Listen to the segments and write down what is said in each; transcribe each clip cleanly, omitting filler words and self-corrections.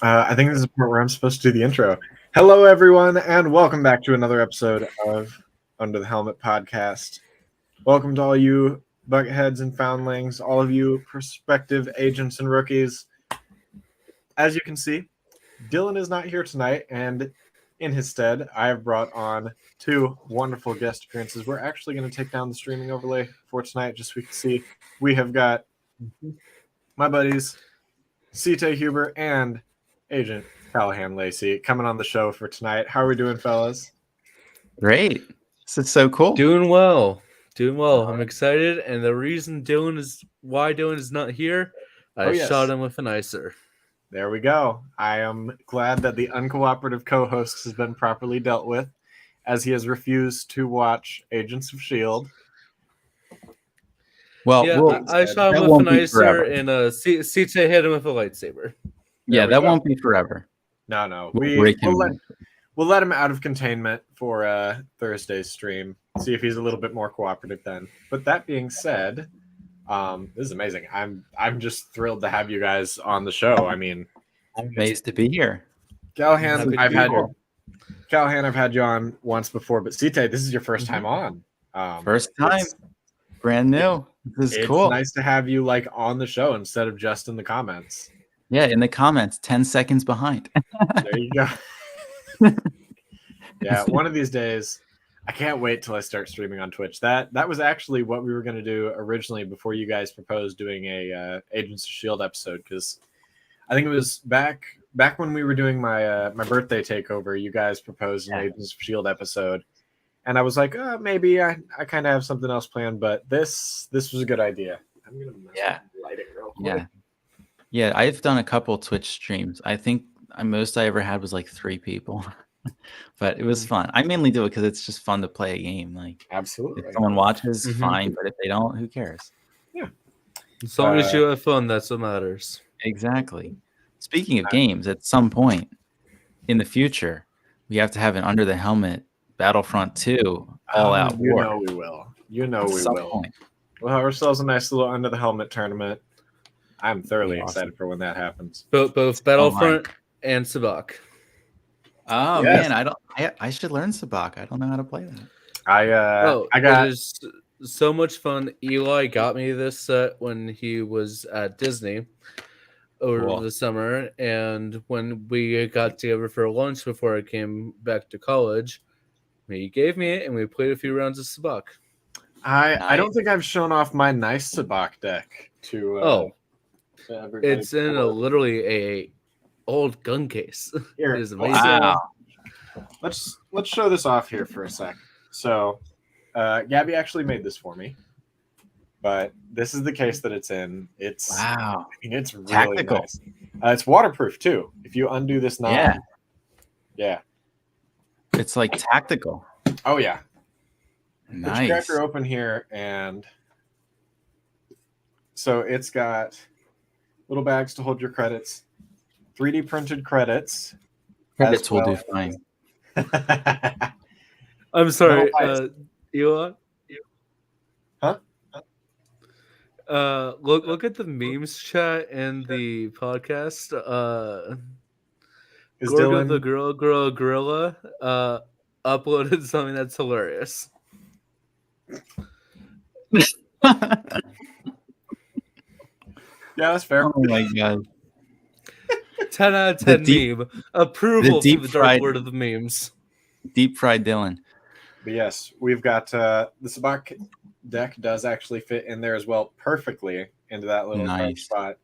I think this is the part where I'm supposed to do the intro. Hello, everyone, and welcome back to another episode of Under the Helmet podcast. Welcome to all you bucketheads and foundlings, all of you prospective agents and rookies. As you can see, Dylan is not here tonight, and in his stead, I have brought on two wonderful guest appearances. We're actually going to take down the streaming overlay for tonight, just so we can see. We have got my buddies, Sitay Huber and Agent Callahan Lacey coming on the show for tonight. How are we doing, fellas? Great. This is so cool. Doing well. I'm excited, and the reason Dylan is not here, I shot him with an icer. There we go. I am glad that the uncooperative co-host has been properly dealt with, as he has refused to watch Agents of S.H.I.E.L.D. Well, yeah, I shot him with an icer, and Sitay hit him with a lightsaber. Yeah, that won't be forever. No. We'll let him out of containment for Thursday's stream. See if he's a little bit more cooperative then. But that being said, this is amazing. I'm just thrilled to have you guys on the show. I mean, I'm amazed to be here. Callahan, I've had you on once before, but Sitay, this is your first time on. First time, brand new. This is cool. It's nice to have you on the show instead of just in the comments. Yeah, in the comments, 10 seconds behind. There you go. Yeah, one of these days, I can't wait till I start streaming on Twitch. That was actually what we were going to do originally before you guys proposed doing a Agents of S.H.I.E.L.D. episode, because I think it was back when we were doing my birthday takeover, you guys proposed an Agents of S.H.I.E.L.D. episode, and I was like, maybe I kind of have something else planned, but this was a good idea. I'm gonna mess with the lighting real quick. Yeah, I've done a couple Twitch streams. I think most I ever had was like 3 people. But it was fun. I mainly do it because it's just fun to play a game. Like, absolutely, if someone watches, fine. But if they don't, who cares? Yeah, as long as you have fun, that's what matters. Exactly. Speaking of games, at some point in the future, we have to have an Under the Helmet Battlefront 2 all-out war. You know we will. We'll have ourselves a nice little Under the Helmet tournament. I'm thoroughly excited for when that happens. Both Battlefront and Sabak. Oh man, I should learn Sabak. I don't know how to play that. I got it is so much fun. Eli got me this set when he was at Disney over the summer, and when we got together for lunch before I came back to college, he gave me it, and we played a few rounds of Sabak. I don't think I've shown off my nice Sabak deck to everybody. It's in literally a old gun case. Here, it is amazing. Wow. Let's show this off here for a sec. So, Gabby actually made this for me, but this is the case that it's in. It's wow. I mean, it's really tactical. Nice. It's waterproof too. If you undo this knob, yeah, it's like tactical. Oh yeah, nice. Put your cracker open here, and so it's got little bags to hold your credits. 3D printed credits. Credits will do fine. I'm sorry, Eli. Huh? Look at the memes chat and the podcast. Is Gorgo Dylan the girl gorilla uploaded something that's hilarious. Yeah, that's fair. Oh my god. 10 out of 10 meme. Approval for the dark word of the memes. Deep fried Dylan. But yes, we've got the Sabak deck does actually fit in there as well perfectly into that little spot.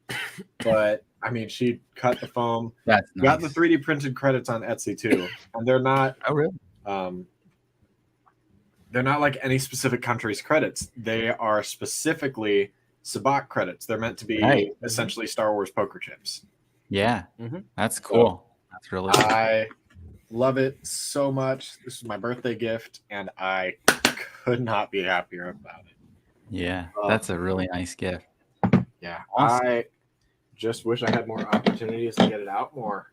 But I mean, she cut the foam. That's nice. Got the 3D printed credits on Etsy too, and they're not. Oh really? They're not like any specific country's credits. They are specifically Sabak credits. They're meant to be essentially Star Wars poker chips. Yeah, that's cool. That's really cool. I love it so much. This is my birthday gift, and I could not be happier about it. Yeah, that's a really nice gift. Yeah, awesome. I just wish I had more opportunities to get it out more.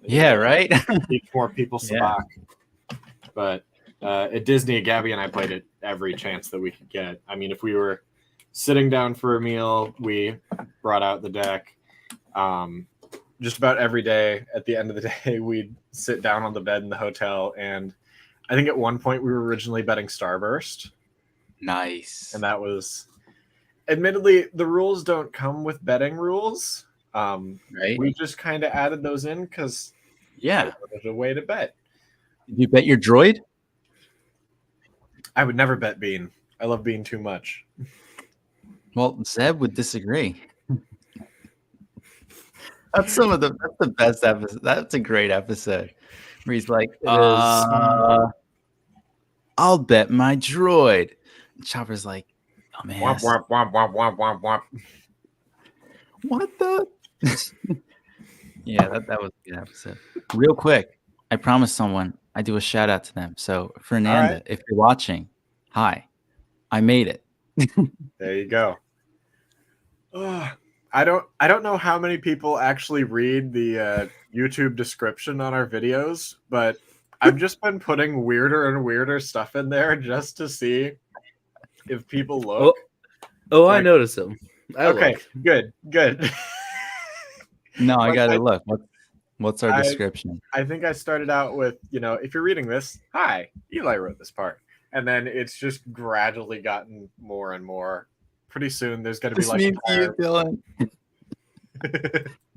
Yeah, right? Teach more people Sabak. But at Disney, Gabby and I played it every chance that we could get. I mean, if we were sitting down for a meal, we brought out the deck. just about every day at the end of the day, we'd sit down on the bed in the hotel. And I think at one point we were originally betting Starburst. Nice. And that was, admittedly, the rules don't come with betting rules. Right. We just kind of added those in because there's a way to bet. Did you bet your droid? I would never bet Bean. I love Bean too much. Well, Zeb would disagree. That's the best episode. That's a great episode. Where he's like, I'll bet my droid. And Chopper's like, oh man. Womp, womp, womp, womp, womp, womp, womp. What the? Yeah, that was a good episode. Real quick, I promised someone I do a shout out to them. So Fernanda, if you're watching, hi, I made it. There you go. I don't know how many people actually read the YouTube description on our videos, but I've just been putting weirder and weirder stuff in there just to see if people look. I noticed them. Okay, good. No, I gotta look. What's our description? I think I started out with, if you're reading this, hi, Eli wrote this part. And then it's just gradually gotten more and more. Pretty soon there's going to be like you, Dylan.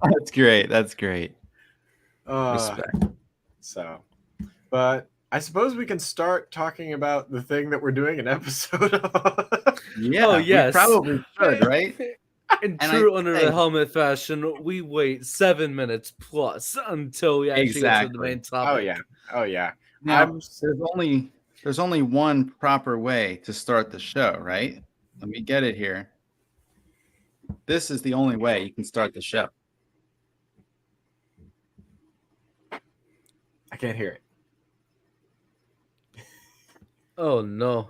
That's great. Respect. So, but I suppose we can start talking about the thing that we're doing an episode of. Yeah, yes. We probably should, right? In true Under the Helmet fashion, we wait 7 minutes plus until we actually get to the main topic. Oh yeah. Now, there's only one proper way to start the show, right? Let me get it here. This is the only way you can start the show. I can't hear it. Oh no.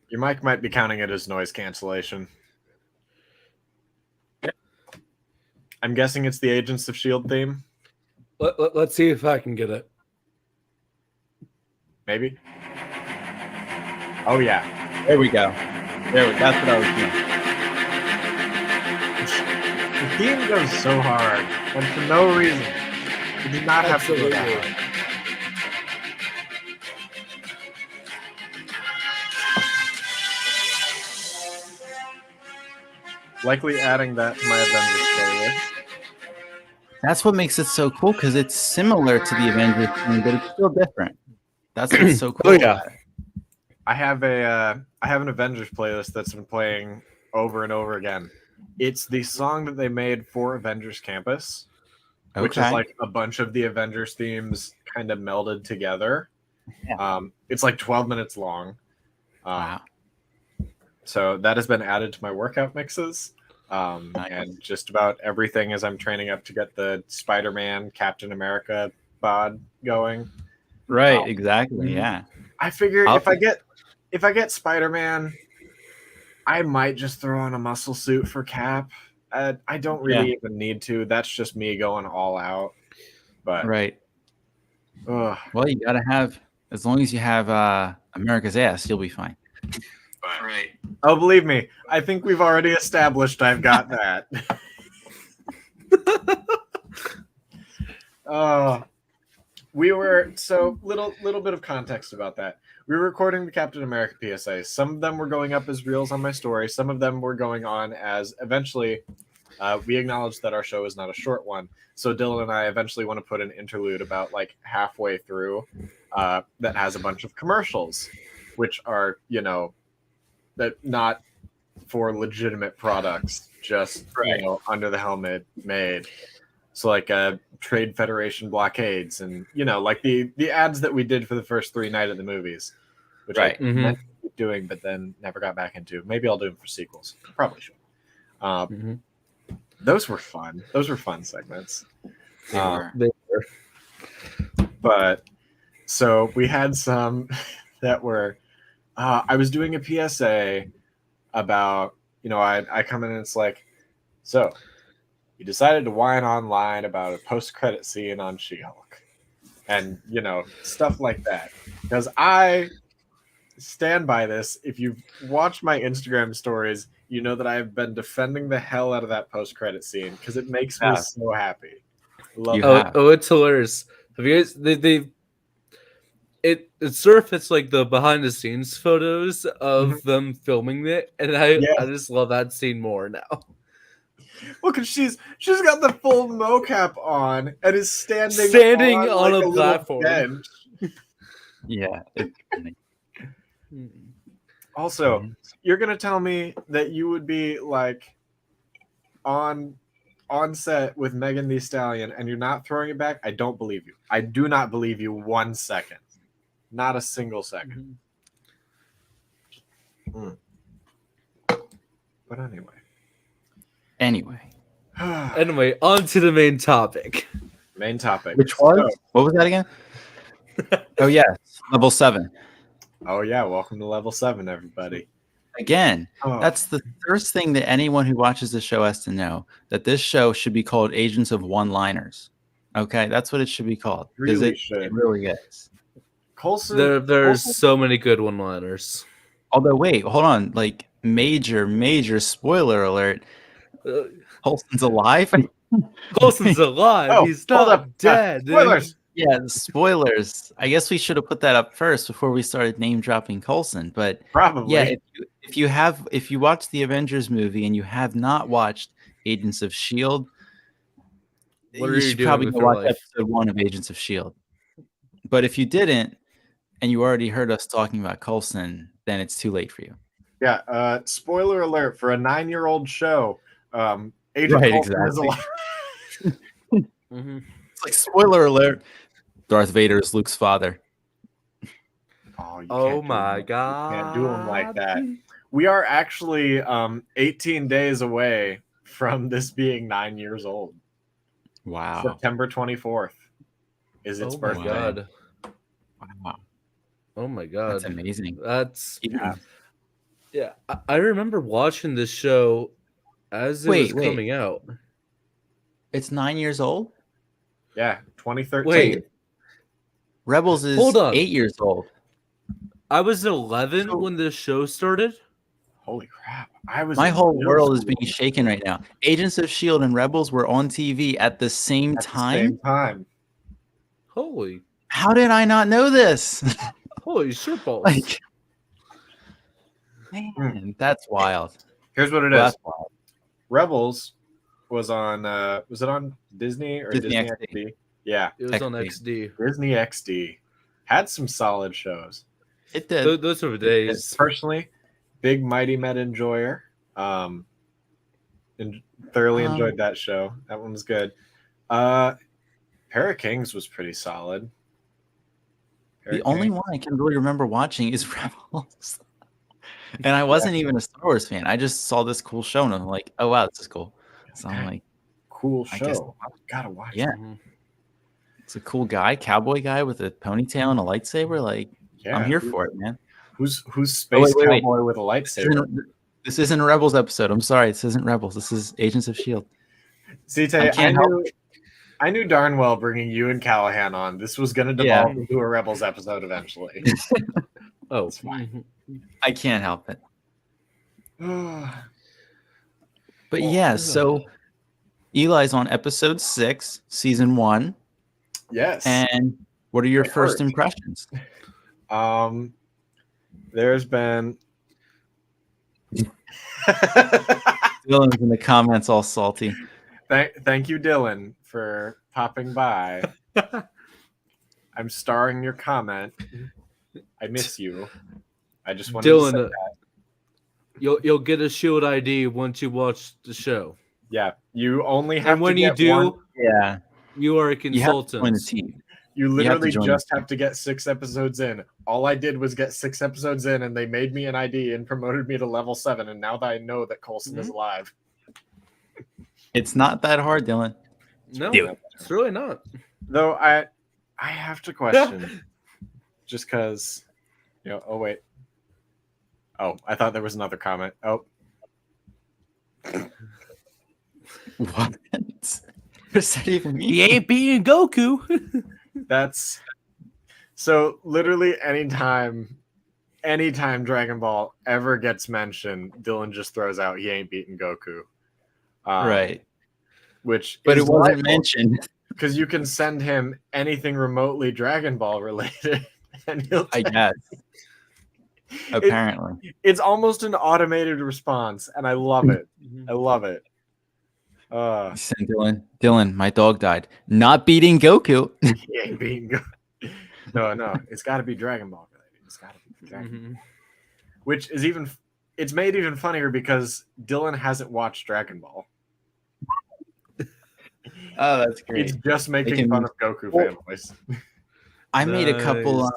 Your mic might be counting it as noise cancellation. I'm guessing it's the Agents of S.H.I.E.L.D. theme. Let's see if I can get it. Maybe. Oh yeah. There we go. That's what I was doing. The theme goes so hard, and for no reason. You do not have to go that hard. Likely adding that to my Avengers playlist. That's what makes it so cool, because it's similar to the Avengers theme, but it's still different. That's what's so cool. Oh yeah. I have an Avengers playlist that's been playing over and over again. It's the song that they made for Avengers Campus, which is like a bunch of the Avengers themes kind of melded together. Yeah. It's like 12 minutes long. Wow. So that has been added to my workout mixes. And just about everything as I'm training up to get the Spider-Man, Captain America bod going. Right, exactly. Yeah. I figure if I get Spider-Man, I might just throw on a muscle suit for Cap. I don't really even need to. That's just me going all out. But right. Well, you gotta have, as long as you have America's ass, you'll be fine. Right. Oh, believe me, I think we've already established I've got that. We were little bit of context about that. We were recording the Captain America PSAs. Some of them were going up as reels on my story. Some of them were going on as eventually. We acknowledged that our show is not a short one, so Dylan and I eventually want to put an interlude about like halfway through that has a bunch of commercials, which are that not for legitimate products, just under the helmet made. So like Trade Federation blockades and like the ads that we did for the first 3 Night at the Movies, which I meant to keep doing but then never got back into. Maybe I'll do them for sequels. Probably should. Those were fun. Those were fun segments. They were. But so we had some that were. I was doing a PSA about, I come in and it's like, so you decided to whine online about a post-credit scene on She-Hulk and, stuff like that. Because I stand by this. If you've watched my Instagram stories, you know that I have been defending the hell out of that post-credit scene because it makes me so happy. Love it. Oh, it's hilarious. Have you guys? It surfaced like the behind the scenes photos of them filming it, and I just love that scene more now. Look, and she's got the full mocap on and is standing on like a platform. Bench. Yeah, it's funny. Also, you're gonna tell me that you would be like on set with Megan Thee Stallion and you're not throwing it back? I don't believe you. I do not believe you 1 second. Not a single second. But Anyway, on to the main topic. Which was? What was that again? Oh, yeah. Level 7. Oh, yeah. Welcome to Level 7, everybody. Again, that's the first thing that anyone who watches the show has to know, that this show should be called Agents of One-Liners. Okay? That's what it should be called. Really it really is. Coulson, there's so many good one-liners. Although, wait, hold on. Like, major spoiler alert. Coulson's alive? Coulson's alive. He's not dead. Spoilers. Yeah, spoilers. I guess we should have put that up first before we started name dropping Coulson. But probably, yeah, if you watch the Avengers movie and you have not watched Agents of S.H.I.E.L.D, you should probably go watch episode 1 of Agents of S.H.I.E.L.D. But if you didn't, and you already heard us talking about Coulson, then it's too late for you. Yeah. Spoiler alert for a 9-year-old show. Agent Coulson is alive. It's like, spoiler alert, Darth Vader is Luke's father. Oh my God. You can't do him like that. We are actually 18 days away from this being 9 years old. Wow. September 24th is its birthday. God. Wow. Oh my God. That's amazing. Yeah. I remember watching this show as it was coming out. It's 9 years old? Yeah, 2013. Wait. Rebels is 8 years old. I was 11 when this show started. Holy crap. My whole world is being shaken right now. Agents of S.H.I.E.L.D. and Rebels were on TV at the same time? Holy. How did I not know this? Holy shitballs. Like, man, that's wild. Here's what it is. Rebels was on was it on Disney or Disney XD? Yeah. It was on XD. Disney XD. Had some solid shows. It did. Those were the days. Personally, big Mighty Met enjoyer. And thoroughly enjoyed that show. That one was good. Pair of Kings was pretty solid. The only one I can really remember watching is Rebels. And I wasn't even a Star Wars fan. I just saw this cool show and I'm like, oh wow, this is cool. So I'm like, cool show. I gotta watch it. Yeah. It's a cool guy, cowboy guy with a ponytail and a lightsaber. Like, I'm here for it, man. Who's space cowboy with a lightsaber? This isn't a Rebels episode. I'm sorry, this isn't Rebels. This is Agents of S.H.I.E.L.D. Sitay, I knew darn well bringing you and Callahan on, this was going to devolve into a Rebels episode eventually. Oh, it's fine. I can't help it. But yeah, so Eli's on episode 6, season 1. Yes. And what are your first impressions? There's been Dylan's in the comments all salty. Thank you, Dylan, for popping by. I'm starring your comment. I miss you. I just wanted to say that. You'll get a S.H.I.E.L.D. ID once you watch the show. Yeah, you only have and when to you get do, one. Yeah, you are a consultant. You have to join the team. You literally just have to get 6 episodes in. All I did was get 6 episodes in, and they made me an ID and promoted me to level 7. And now that I know that Coulson is alive, it's not that hard, Dylan. No, it's really not. Though I have to question, just because, Oh wait. Oh, I thought there was another comment. Oh. What? What does that even mean? He ain't being Goku. That's so literally anytime anytime Dragon Ball ever gets mentioned, Dylan just throws out he ain't beaten Goku. Right. But it wasn't mentioned. Because you can send him anything remotely Dragon Ball related, and he'll I guess. Apparently. It's almost an automated response, and I love it. I love it. Send Dylan, my dog died. Not beating Goku. He ain't beating Goku. No. It's got to be Dragon Ball related. It's got to be Dragon Ball. Which is it's made even funnier because Dylan hasn't watched Dragon Ball. Oh, that's great. It's just making fun of Goku fanboys. I made a couple.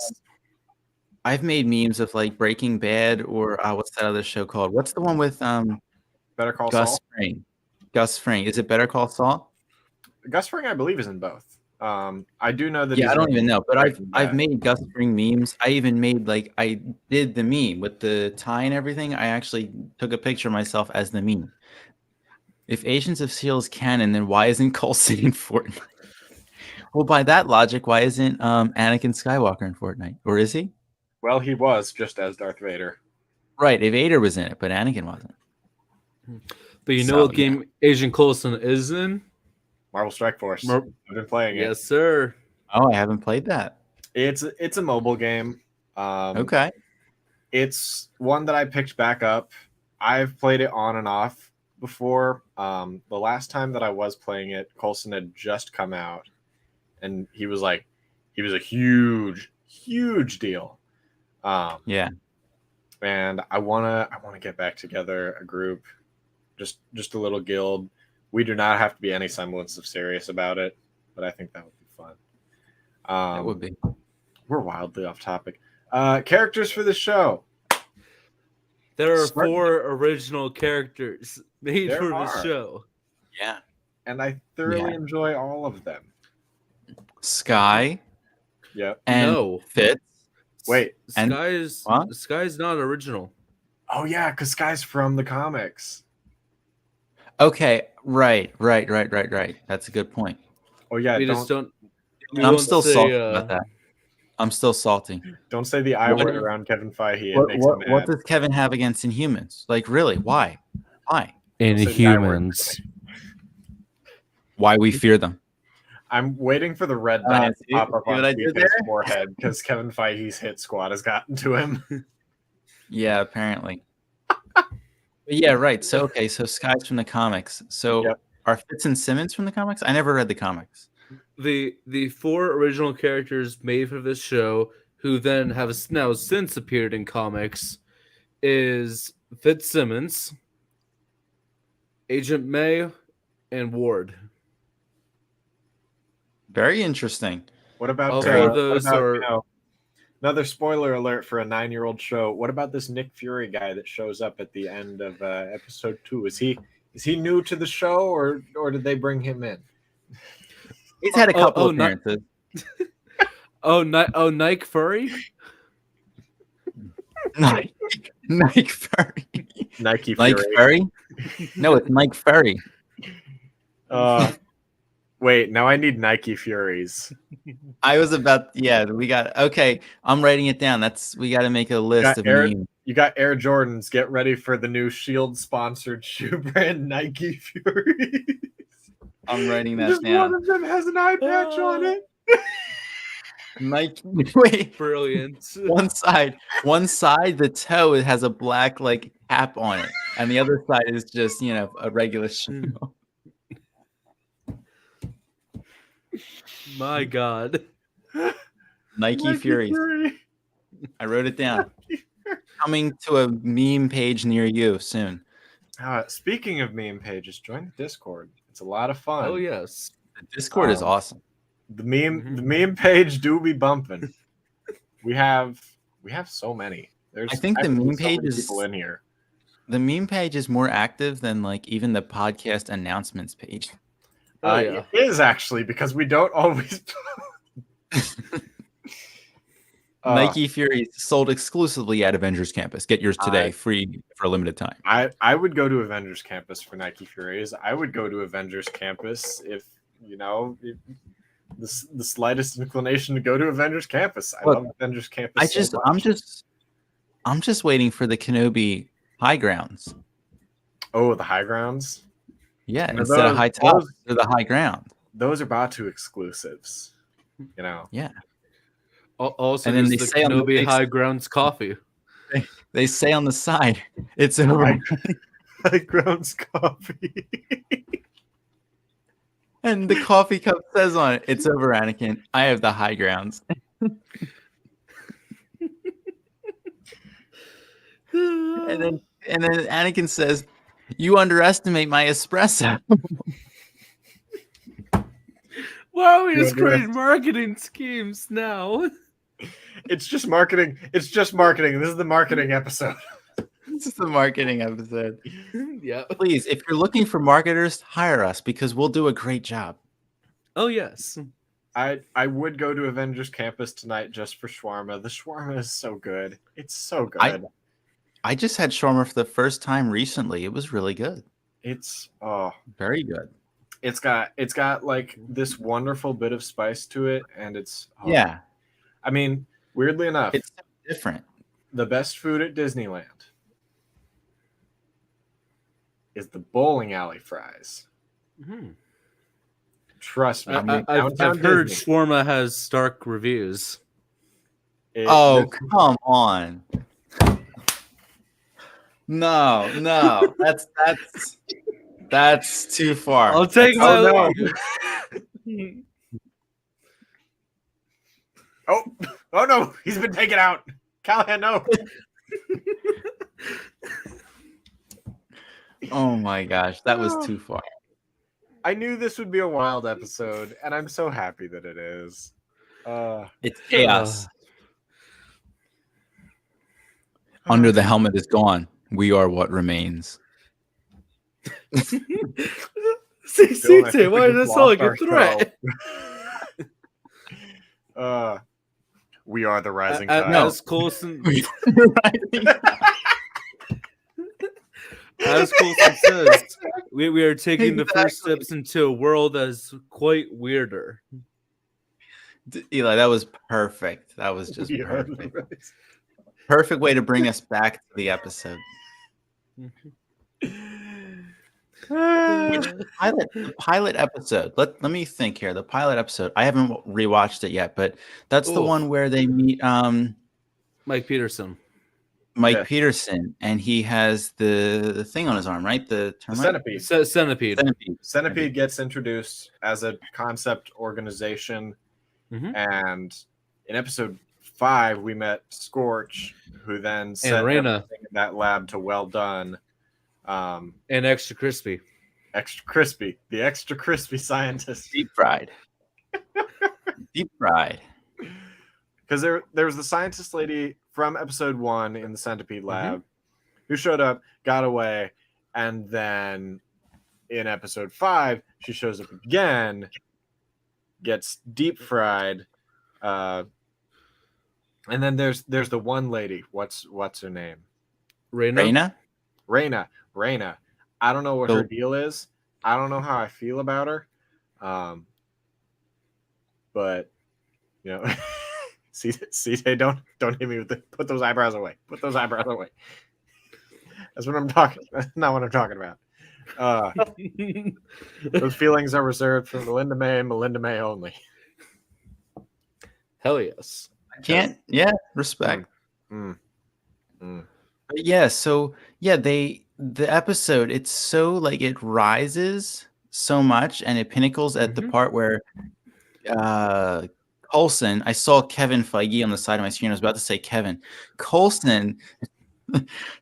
I've made memes of like Breaking Bad or what's that other show called? What's the one with Better Call Gus Saul? Fring? Gus Fring. Is it Better Call Saul? Gus Fring, I believe, is in both. I do know that. Yeah, I don't even know, but I've made Gus Fring memes. I even made I did the meme with the tie and everything. I actually took a picture of myself as the meme. If Agents of S.H.I.E.L.D. is canon, then why isn't Coulson in Fortnite? Well, by that logic, why isn't Anakin Skywalker in Fortnite? Or is he? Well, he was just as Darth Vader. Right, Vader was in it, but Anakin wasn't. But you know what game Agent Coulson is in? Marvel Strike Force. I've been playing it. Yes, sir. Oh, I haven't played that. It's a mobile game. Okay. It's one that I picked back up. I've played it on and off before. The last time that I was playing it, Coulson had just come out, and he was a huge deal. Yeah. And I wanna get back together a group, just a little guild. We do not have to be any semblance of serious about it, but I think that would be fun. That would be. We're wildly off topic. Characters for the show. There are 4 original characters made for the show. Yeah. And I thoroughly enjoy all of them. Sky. Yep. And Fitz. Wait. Sky's not original. Oh yeah, because Sky's from the comics. Okay, right. That's a good point. Oh yeah, I'm still salty about that. I'm still salty. Don't say the I word around Kevin Feige. It makes him mad. What does Kevin have against Inhumans? Like, really? Why? Inhumans. Why we fear them? I'm waiting for the red dot to pop up on his forehead because Kevin Feige's hit squad has gotten to him. Yeah, apparently. Yeah, right. So Sky's from the comics. So are Fitz and Simmons from the comics? I never read the comics. The 4 original characters made for this show, who then have now since appeared in comics, is Fitzsimmons, Agent May, and Ward. Very interesting. What about another spoiler alert for a 9-year-old show? What about this Nick Fury guy that shows up at the end of episode 2? Is he new to the show, or did they bring him in? He's had a couple of appearances. Nike Furry? Nike Furry. Nike Furry? No, it's Nike Furry. Wait, now I need Nike Furies. I was about, we got, okay, I'm writing it down. We got to make a list of names. You got Air Jordans. Get ready for the new S.H.I.E.L.D. sponsored shoe brand Nike Furies. I'm writing that down. One of them has an eye patch on it. Nike, wait. Brilliant. One side, the toe, it has a black cap on it. And the other side is just, a regular shoe. My God. Nike Furies. I wrote it down. Coming to a meme page near you soon. Speaking of meme pages, join the Discord. It's a lot of fun. Oh yes, the Discord is awesome. The meme page do be bumping. We have so many. I think the meme page is people in here. The meme page is more active than even the podcast announcements page. It is actually, because we don't always. Nike Fury sold exclusively at Avengers Campus. Get yours today, free for a limited time. I would go to Avengers Campus for Nike Furies. I would go to Avengers Campus if the slightest inclination to go to Avengers Campus. I love Avengers Campus. I'm just waiting for the Kenobi high grounds. Oh, the high grounds. Yeah, instead of high top, they're the high ground. Those are Batu exclusives. You know. Yeah. Also, and then the Kenobi high grounds coffee. They say on the side, it's over. High grounds coffee. And the coffee cup says on it, it's over, Anakin. I have the high grounds. And then Anakin says, "You underestimate my espresso." Wow, we just create marketing schemes now. It's just marketing. It's just marketing. This is the marketing episode. This is the marketing episode. Yeah. Please, if you're looking for marketers, hire us because we'll do a great job. Oh, yes. I would go to Avengers Campus tonight just for shawarma. The shawarma is so good. It's so good. I just had shawarma for the first time recently. It was really good. It's very good. It's got like this wonderful bit of spice to it, and it's yeah. I mean, weirdly enough, it's different. The best food at Disneyland is the bowling alley fries. Mm-hmm. Trust me. I've heard shawarma has stark reviews. Come on. No. That's too far. I'll take my Oh no, he's been taken out. Callahan, no. Oh my gosh, that was too far. I knew this would be a wild episode, and I'm so happy that it is. It's chaos. Under the helmet is gone. We are what remains. Sitay, why does that sound like a threat? We are the rising tide. As Coulson says, we are taking the first steps into a world that's quite weirder. Eli, that was perfect. That was just perfect. Perfect way to bring us back to the episode. The pilot episode. Let me think here. The pilot episode. I haven't rewatched it yet, but that's the one where they meet Mike Peterson. Peterson, and he has the thing on his arm, right? The centipede. Centipede gets introduced as a concept organization, and in episode 5 we met Scorch, who then sent everything in that lab to Well Done. And Extra Crispy, the extra crispy scientist, deep fried. Because there was the scientist lady from episode 1 in the centipede lab who showed up, got away, and then in episode 5 she shows up again, gets deep fried, and then there's the one lady. What's her name? Raina. I don't know what her deal is. I don't know how I feel about her. But you know, Sitay, don't hit me with put those eyebrows away. That's what I'm talking. That's not what I'm talking about. Those feelings are reserved for Melinda May and Melinda May only. Hell yes. I can't. Yeah, respect. Yeah, so the episode, it's so like it rises so much and it pinnacles at the part where Coulson, I saw Kevin Feige on the side of my screen. I was about to say Kevin. Coulson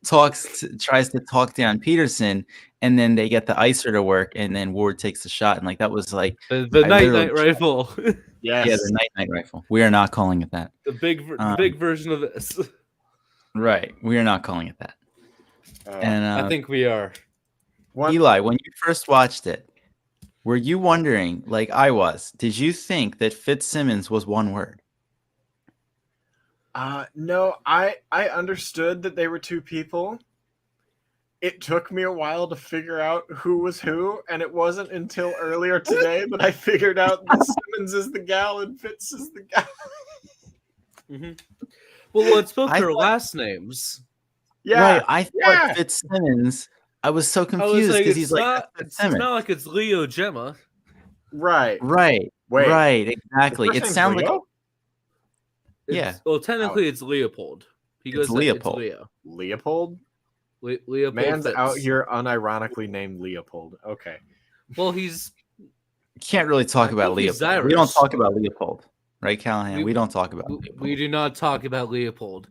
tries to talk down Peterson, and then they get the icer to work, and then Ward takes the shot, and like that was like the night rifle. Yes. Yeah, the night rifle. We are not calling it that. The big version of this. Right. We are not calling it that. And I think we are. Eli, when you first watched it, were you wondering, like I was, did you think that Fitzsimmons was one word? No, I understood that they were two people. It took me a while to figure out who was who, and it wasn't until earlier today that I figured out that Simmons is the gal and Fitz is the guy. Well, let's both I their thought- last names. Yeah. Right. I thought Yeah. Fitzsimmons. I was so I was confused like, because it's he's like not. "That's It's Fitzsimmons." not like it's Leo Gemma. Right. Right. Wait. Right. His Exactly. first It name's sounds like Leo? Yeah. Well, technically, it's Leopold. He It's goes. Leopold. It's Leo. Leopold? Leopold. Man's Fitz. out here unironically named Leopold. Okay. Well, he's. You can't really talk I about think he's Leopold. We don't Irish. talk about Leopold, right, Callahan? We don't talk about Leopold. We do not talk about Leopold.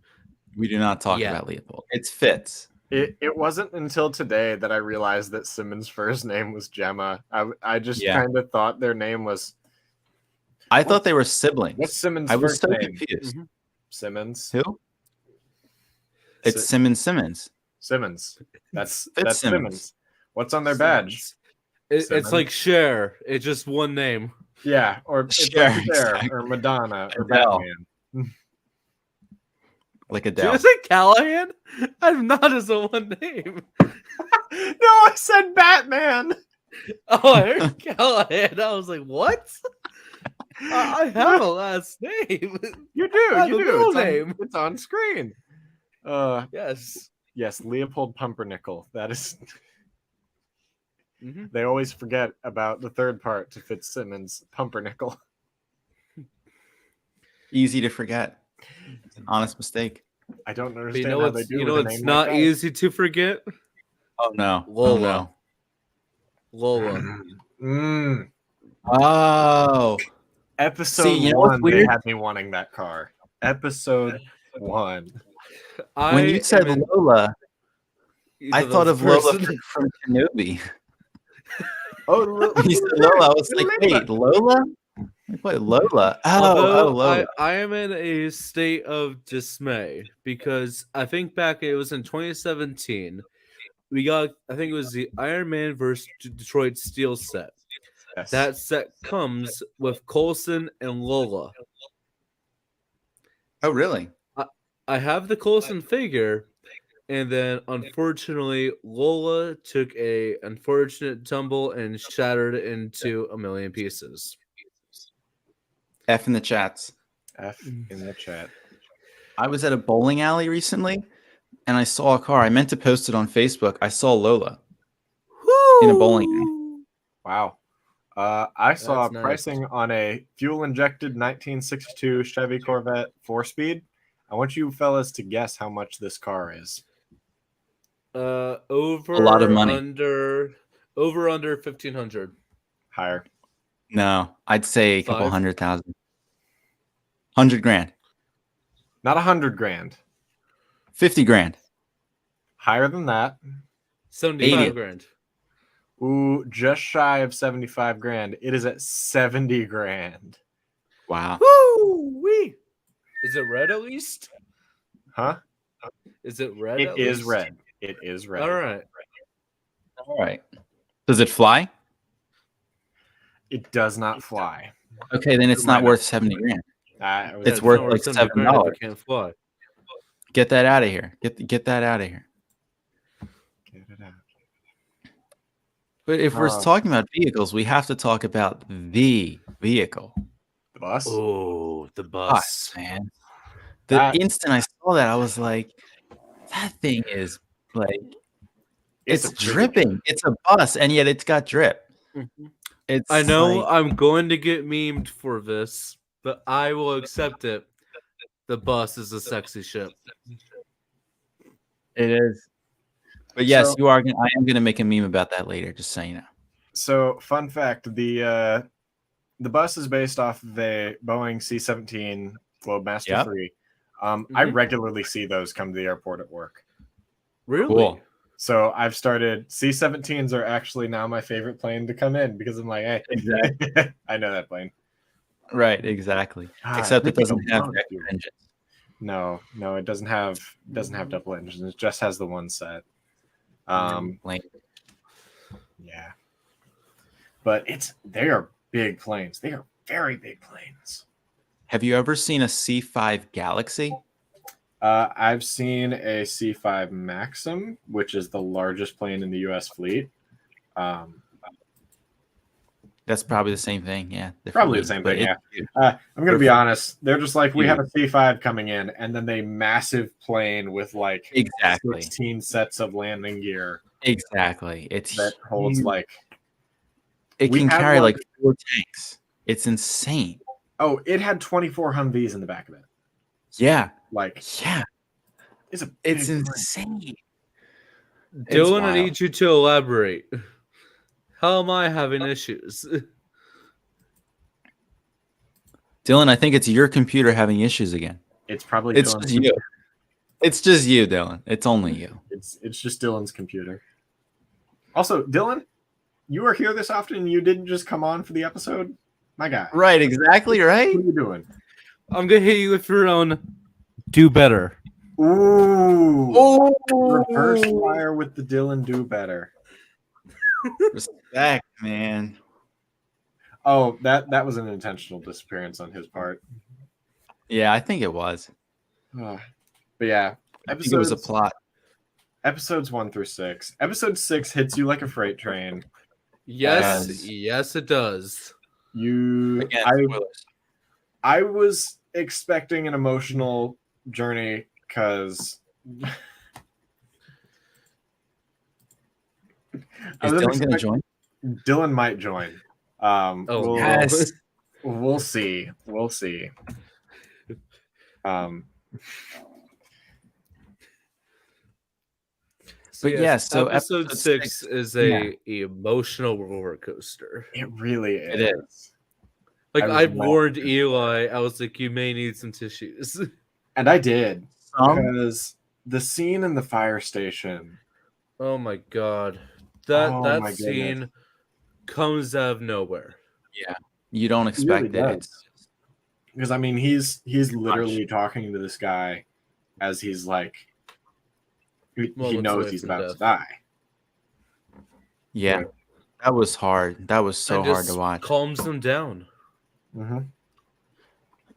We do not talk Yeah. about Leopold. It's Fitz. It wasn't until today that I realized that Simmons' first name was Gemma. I just Yeah. kind of thought their name was. I thought they were siblings. What's Simmons' I was first so name? confused. Mhm. Simmons. Who? It's Simmons. Simmons. That's Fitzsimmons. Simmons. What's on their badge? It's Simmons. like Cher. It's just one name. Yeah, or it's Sure, like Cher, exactly. or Madonna, or Adele. Batman. Like Did you Adele. say Callahan? I'm not as a one name. No, I said Batman. Oh, I heard Callahan. I was like, what? I have a last name. You do. I have You a do. middle It's on, name. it's on screen. Yes. Yes, Leopold Pumpernickel. That is. Mhm. They always forget about the third part to Fitzsimmons. Pumpernickel. Easy to forget. It's an honest mistake. I don't But understand you know how what's they do. you know with a what's name not like that. easy to forget? Oh no. Lola. Oh Lola. Mm. no. Oh. Episode See, you know what's 1, they weird? had me wanting that car. Episode 1. When you said Lola, I thought of Lola from Kenobi. Oh, When you said Lola, I was like, wait, Lola? Like, what, Lola? Oh, Lola. I am in a state of dismay because I think back it was in 2017. We got, I think it was the Iron Man vs. Detroit Steel set. Yes. That set comes with Coulson and Lola. Oh, really? I have the Coulson figure, and then unfortunately, Lola took a unfortunate tumble and shattered into a million pieces. F in the chats. F in the chat. I was at a bowling alley recently, and I saw a car. I meant to post it on Facebook. I saw Lola in a bowling alley. Wow. I saw That's nice. pricing on a fuel-injected 1962 Chevy Corvette 4-speed. I want you fellas to guess how much this car is. Over A lot of money. Under 1,500. Higher. No, I'd say a couple 5? 100,000. 100 grand. Not 100 grand. 50 grand. Higher than that. 75 80. grand. Ooh, just shy of 75 grand. It is at 70 grand. Wow. Woo wee! Is it red at least? Huh? Is it red? It at is least? red. It is red. All right. All right. Does it fly? It does not fly. Okay, then it's not worth 70 grand. It's not worth like 70 grand if $7. it can't fly. Get that out of here. Get that out of here. Get it out. But if we're talking about vehicles, we have to talk about the vehicle. The bus? Oh, the Bus, man. The That- instant I saw that, I was like, that thing is like, it's a pretty dripping. good- It's a bus, and yet it's got drip. Mhm. It's I know like- I'm going to get memed for this, but I will accept it. The bus is a sexy ship. it is. But yes, So- I am going to make a meme about that later, just so you know. So, fun fact: the bus is based off of a Boeing C-17 Globemaster Yep. 3. I Mhm. regularly see those come to the airport at work. Really? Cool. So I've started. C-17s are actually now my favorite plane to come in because I'm like, hey, Exactly. I know that plane. Right, exactly. Ah, Except it they doesn't make a have lot of extra fuel. engines. No, it doesn't have double engines. It just has the one set. Lame. Yeah. But they are big planes. They are very big planes. Have you ever seen a C5 Galaxy? I've seen a C5 Maxim, which is the largest plane in the U.S. fleet. That That's probably the same thing. Yeah, Probably the same thing. Yeah. I'm gonna be honest. They're just like, we have a C5 coming in, and then they massive plane with like 16 sets of landing gear. Exactly. It's that holds huge. like it can carry like 4 tanks. It's insane. Oh, it had 24 Humvees in the back of it. Yeah. Like yeah. It's insane. Dylan, I need you to elaborate. How am I having issues? Dylan, I think it's your computer having issues again. It's probably just you. It's just you, Dylan. It's only you. It's just Dylan's computer. Also, Dylan, you are here this often and you didn't just come on for the episode? My guy. Right, exactly, right? What are you doing? I'm going to hit you with your own do better. Ooh. Reverse fire with the Dylan do better. Respect, man. Oh, that was an intentional disappearance on his part. Yeah, I think it was. But yeah, I think it was a plot. Episodes 1 through 6. Episode 6 hits you like a freight train. Yes, yes, it does. I was expecting an emotional journey because Is Dylan going to join? Dylan might join. Yes. We'll see. We'll see. But yes, so episode 6 is a emotional roller coaster. It really is. It is. Like I warned Eli, I was like, you may need some tissues. And I did. Because the scene in the fire station. Oh my god. That scene comes out of nowhere. Yeah. You don't expect it. Because I mean he's literally talking to this guy as he's like he knows he's about to die. Yeah. That was hard. That was so hard to watch. Calms them down. Mm-hmm.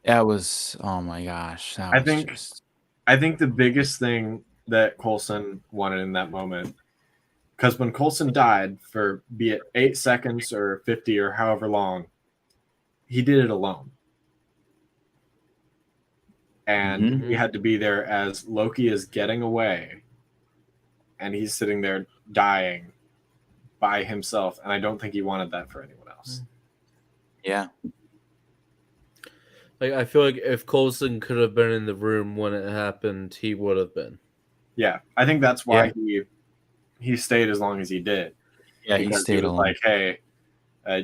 That was, oh my gosh. I think the biggest thing that Coulson wanted in that moment, because when Coulson died for be it 8 seconds or 50 or however long, he did it alone. And he had to be there as Loki is getting away and he's sitting there dying by himself. And I don't think he wanted that for anyone else. Yeah. Like I feel like if Coulson could have been in the room when it happened, he would have been. Yeah, I think that's why he stayed as long as he did. Yeah, he stayed alone. Like, hey,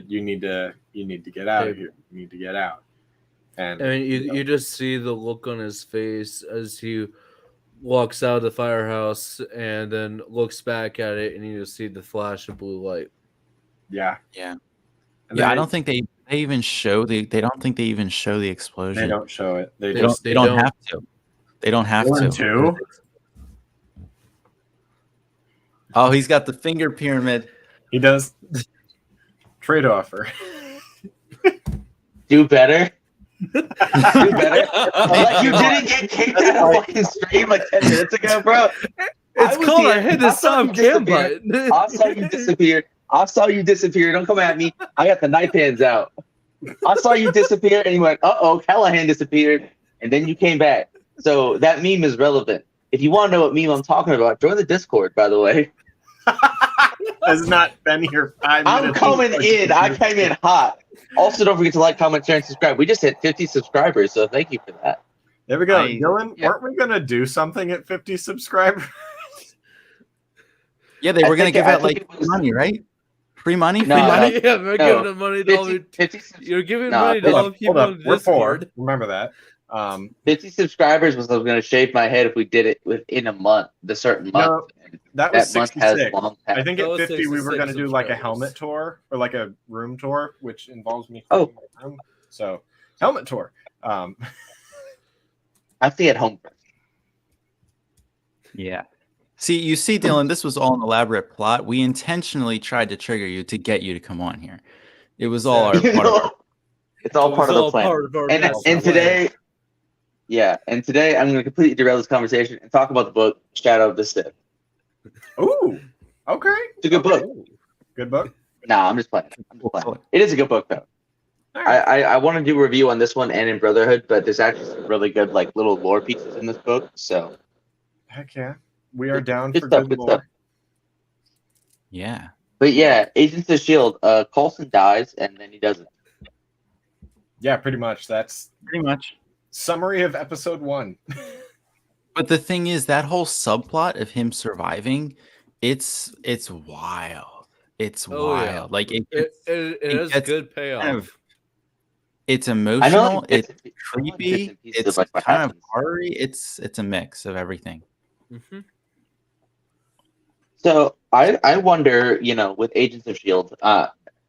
you need to get out of here. You need to get out. And I mean, you just see the look on his face as he walks out of the firehouse and then looks back at it, and you just see the flash of blue light. Yeah, yeah, yeah. I don't think they even show the. They don't think they even show the explosion. They don't show it. They don't have to. They don't have to. Too? Oh, he's got the finger pyramid. He does. Trade offer. Do better. Do better. Like you didn't get kicked out of fucking stream like 10 minutes ago, bro. It's called I hit the stop cam button. I saw you disappear. I saw you disappear. Don't come at me. I got the knife hands out. I saw you disappear and you went, uh-oh, Callahan disappeared. And then you came back. So that meme is relevant. If you want to know what meme I'm talking about, join the Discord, by the way. Has not been here 5 minutes. I'm coming in. I came in hot. Also, don't forget to like, comment, share, and subscribe. We just hit 50 subscribers, so thank you for that. There we go. Dylan, weren't we going to do something at 50 subscribers? Yeah, they were going to give out like money, right? Free money? No, money? Yeah, we're giving them money to all you're giving money to all the people on Discord. We're poor. Remember that. 50 subscribers was I was going to shave my head if we did it within a month, the certain month. No, that was 66. I think at 50 we were going to do like a helmet tour or like a room tour, which involves me. Oh, room. So helmet tour. I stay at home. Yeah. See, you see, Dylan, this was all an elaborate plot. We intentionally tried to trigger you to get you to come on here. It was all our part. It's all part of the plan. And today. Yeah, and today I'm going to completely derail this conversation and talk about the book Shadow of the Sith. Ooh, okay. It's a good book. Good book. Nah, I'm just playing. It is a good book though. All right. I want to do a review on this one and in Brotherhood, but there's actually some really good like little lore pieces in this book. So Heck yeah. We are down good for stuff, good good lore. stuff. Yeah. But yeah, Agents of S.H.I.E.L.D. Coulson dies and then he doesn't. Yeah, pretty much. That's Pretty much. summary of episode 1. But the thing is, that whole subplot of him surviving, it's wild. It's Oh, yeah. wild. Like it has gets good payoff. kind of- it's I know emotional. like bits It's and- I know, like, bits creepy. and pieces It's of, like, what kind of happens. horror. It's a mix of everything. Mm-hmm. So I wonder, with Agents of S.H.I.E.L.D.,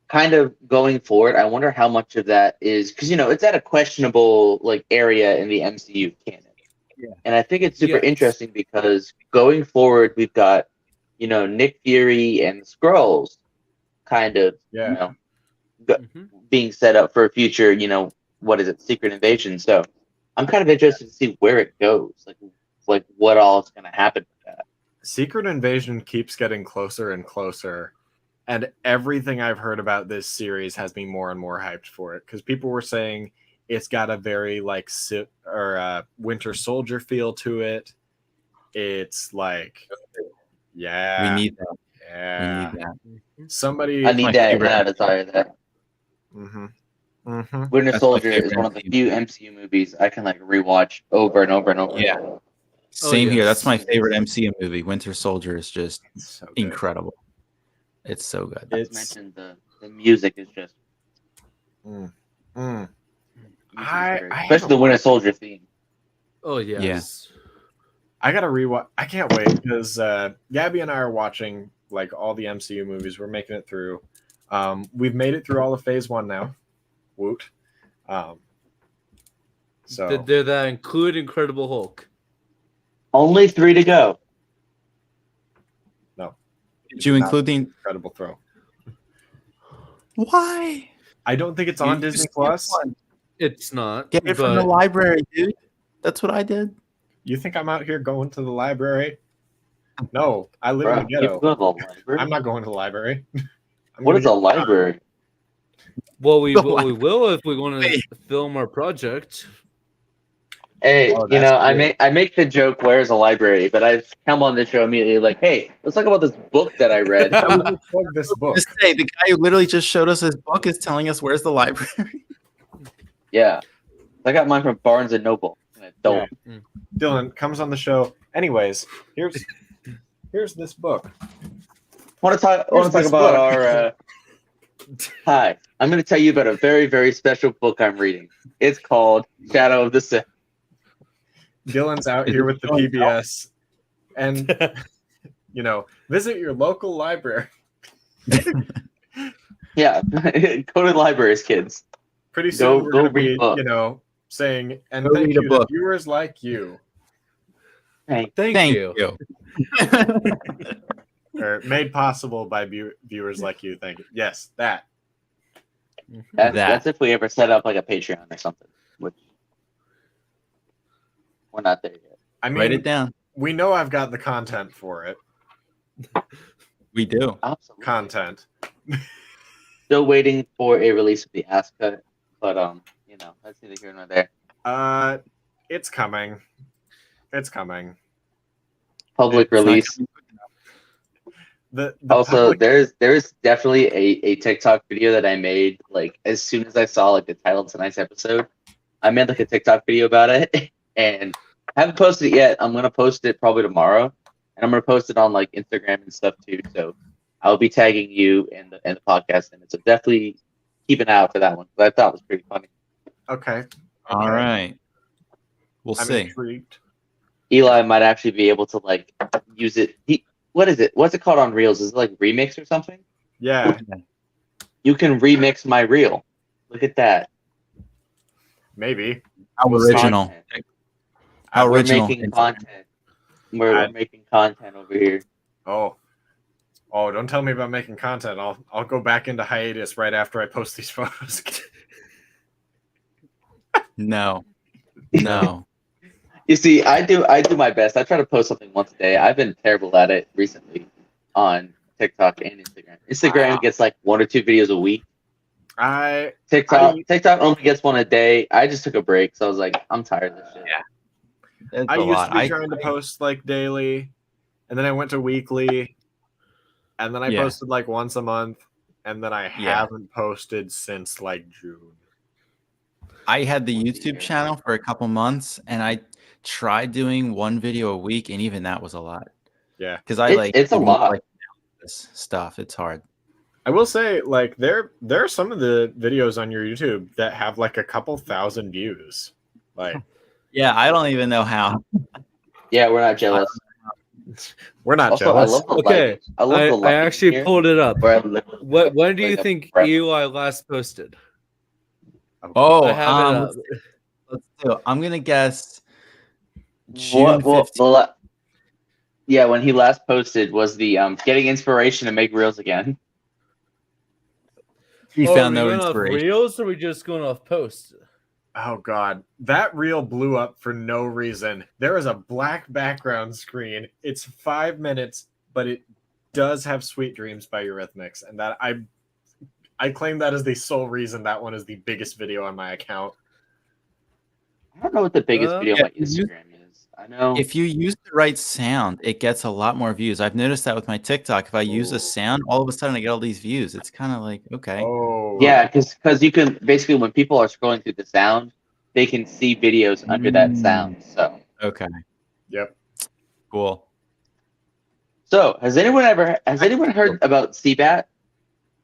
kind of going forward, I wonder how much of that is because it's at a questionable like area in the MCU canon. Yeah. And I think it's super Yes. interesting because going forward, we've got Nick Fury and the Skrulls kind of Yeah. Mm-hmm. being set up for a future, what is it, Secret Invasion. So I'm kind of interested to see where it goes, like what all is going to happen with that. Secret Invasion keeps getting closer and closer, and everything I've heard about this series has me more and more hyped for it because people were saying it's got a very like Winter Soldier feel to it. It's like, yeah, We need that. yeah. We need that. Somebody, I need my that, favorite. and I desire that. Mm-hmm. Mm-hmm. Winter That's my Soldier is favorite one of the MCU few MCU movies I can like rewatch over and over and over. Yeah. again. Same here. That's yes. my favorite MCU movie. Winter Soldier is just So good. incredible. It's so good. Not to It's mention the music is just mm. music is I great. have Especially the Winter Soldier theme. Oh yes. I gotta rewatch. I can't wait because Gabby and I are watching like all the MCU movies. We're making it through. We've made it through all of Phase 1 now. Woot. So Did that include Incredible Hulk? Only 3 to go. Did you include the Incredible Throw. why? I don't think it's on You Disney skipped Plus. one. It's not. Get it from the but library, dude. That's what I did. You think I'm out here going to the library? No, I live Bro, in the you ghetto. go to the library? I'm not going to the library. What is a library? well, we The will if we want to film our project. Hey, Oh, that's cool. I make the joke, where's a library? But I come on the show immediately like, hey, let's talk about this book that I read. I will plug this book. Just say the guy who literally just showed us his book is telling us where's the library. Yeah. I got mine from Barnes and Noble. And I don't. Yeah. Dylan comes on the show. Anyways, here's this book. Want to talk this about book. our Hi. I'm going to tell you about a very, very special book I'm reading. It's called Shadow of the Sith. Dylan's out here with the PBS, and visit your local library. Yeah. Go to libraries, kids. Pretty soon we're go going to read be, books. saying, and Go thank read a you to book. viewers like you, Thank you. or made possible by viewers like you. Thank you. Yes, that. That's if we ever set up like a Patreon or something, which we're not there yet. I mean, Write it down. we know I've got the content for it. We do. Absolutely. Content. Still waiting for a release of the ass cut, but that's neither here nor there. It's coming. It's coming. Public It's not release. The Also, public- there's definitely a TikTok video that I made like as soon as I saw like the title of tonight's episode. I made like a TikTok video about it, and I haven't posted it yet. I'm gonna post it probably tomorrow, and I'm gonna post it on like Instagram and stuff too. So I'll be tagging you and the podcast in it. So definitely keep an eye out for that one. But I thought it was pretty funny. Okay. All right. We'll I'm see. intrigued. Eli might actually be able to like use it. What is it? What's it called on Reels? Is it like remix or something? Yeah. You can remix my reel. Look at that. Maybe. How original. Content. How We're original. making content. We're making content over here. Oh, don't tell me about making content. I'll go back into hiatus right after I post these photos. No. You see, I do my best. I try to post something once a day. I've been terrible at it recently on TikTok and Instagram. Instagram gets like 1 or 2 videos a week. TikTok only gets 1 a day. I just took a break, so I was like, I'm tired of this shit. Yeah. I used to be trying to post like daily, and then I went to weekly, and then I posted like once a month, and then I haven't posted since like June. I had the YouTube channel for a couple months, and I tried doing 1 video a week, and even that was a lot. Yeah, because it's a lot. Like this stuff, it's hard. I will say, like, there are some of the videos on your YouTube that have like a couple thousand views. Like, yeah, I don't even know how. Yeah, we're not jealous. We're not Also, jealous. I love the Okay, lighting. I actually here, pulled it up. where I live with, When do you like, a think rep. Eli last posted? Oh, I have it up. let's do it. I'm gonna guess June 15th. Yeah, when he last posted was the getting inspiration to make reels again. He found no going inspiration. off reels, or are we just going off posts? Oh god, that reel blew up for no reason. There is a black background screen. It's 5 minutes, but it does have "Sweet Dreams" by Eurythmics, and that I claim that is the sole reason that one is the biggest video on my account. I don't know what the biggest video on my Instagram is. I know if you use the right sound, it gets a lot more views. I've noticed that with my TikTok. If I use a sound, all of a sudden I get all these views. It's kind of like, okay. Oh yeah, because you can basically, when people are scrolling through the sound, they can see videos under that sound. So okay, yep, cool. So has anyone heard about CBAT?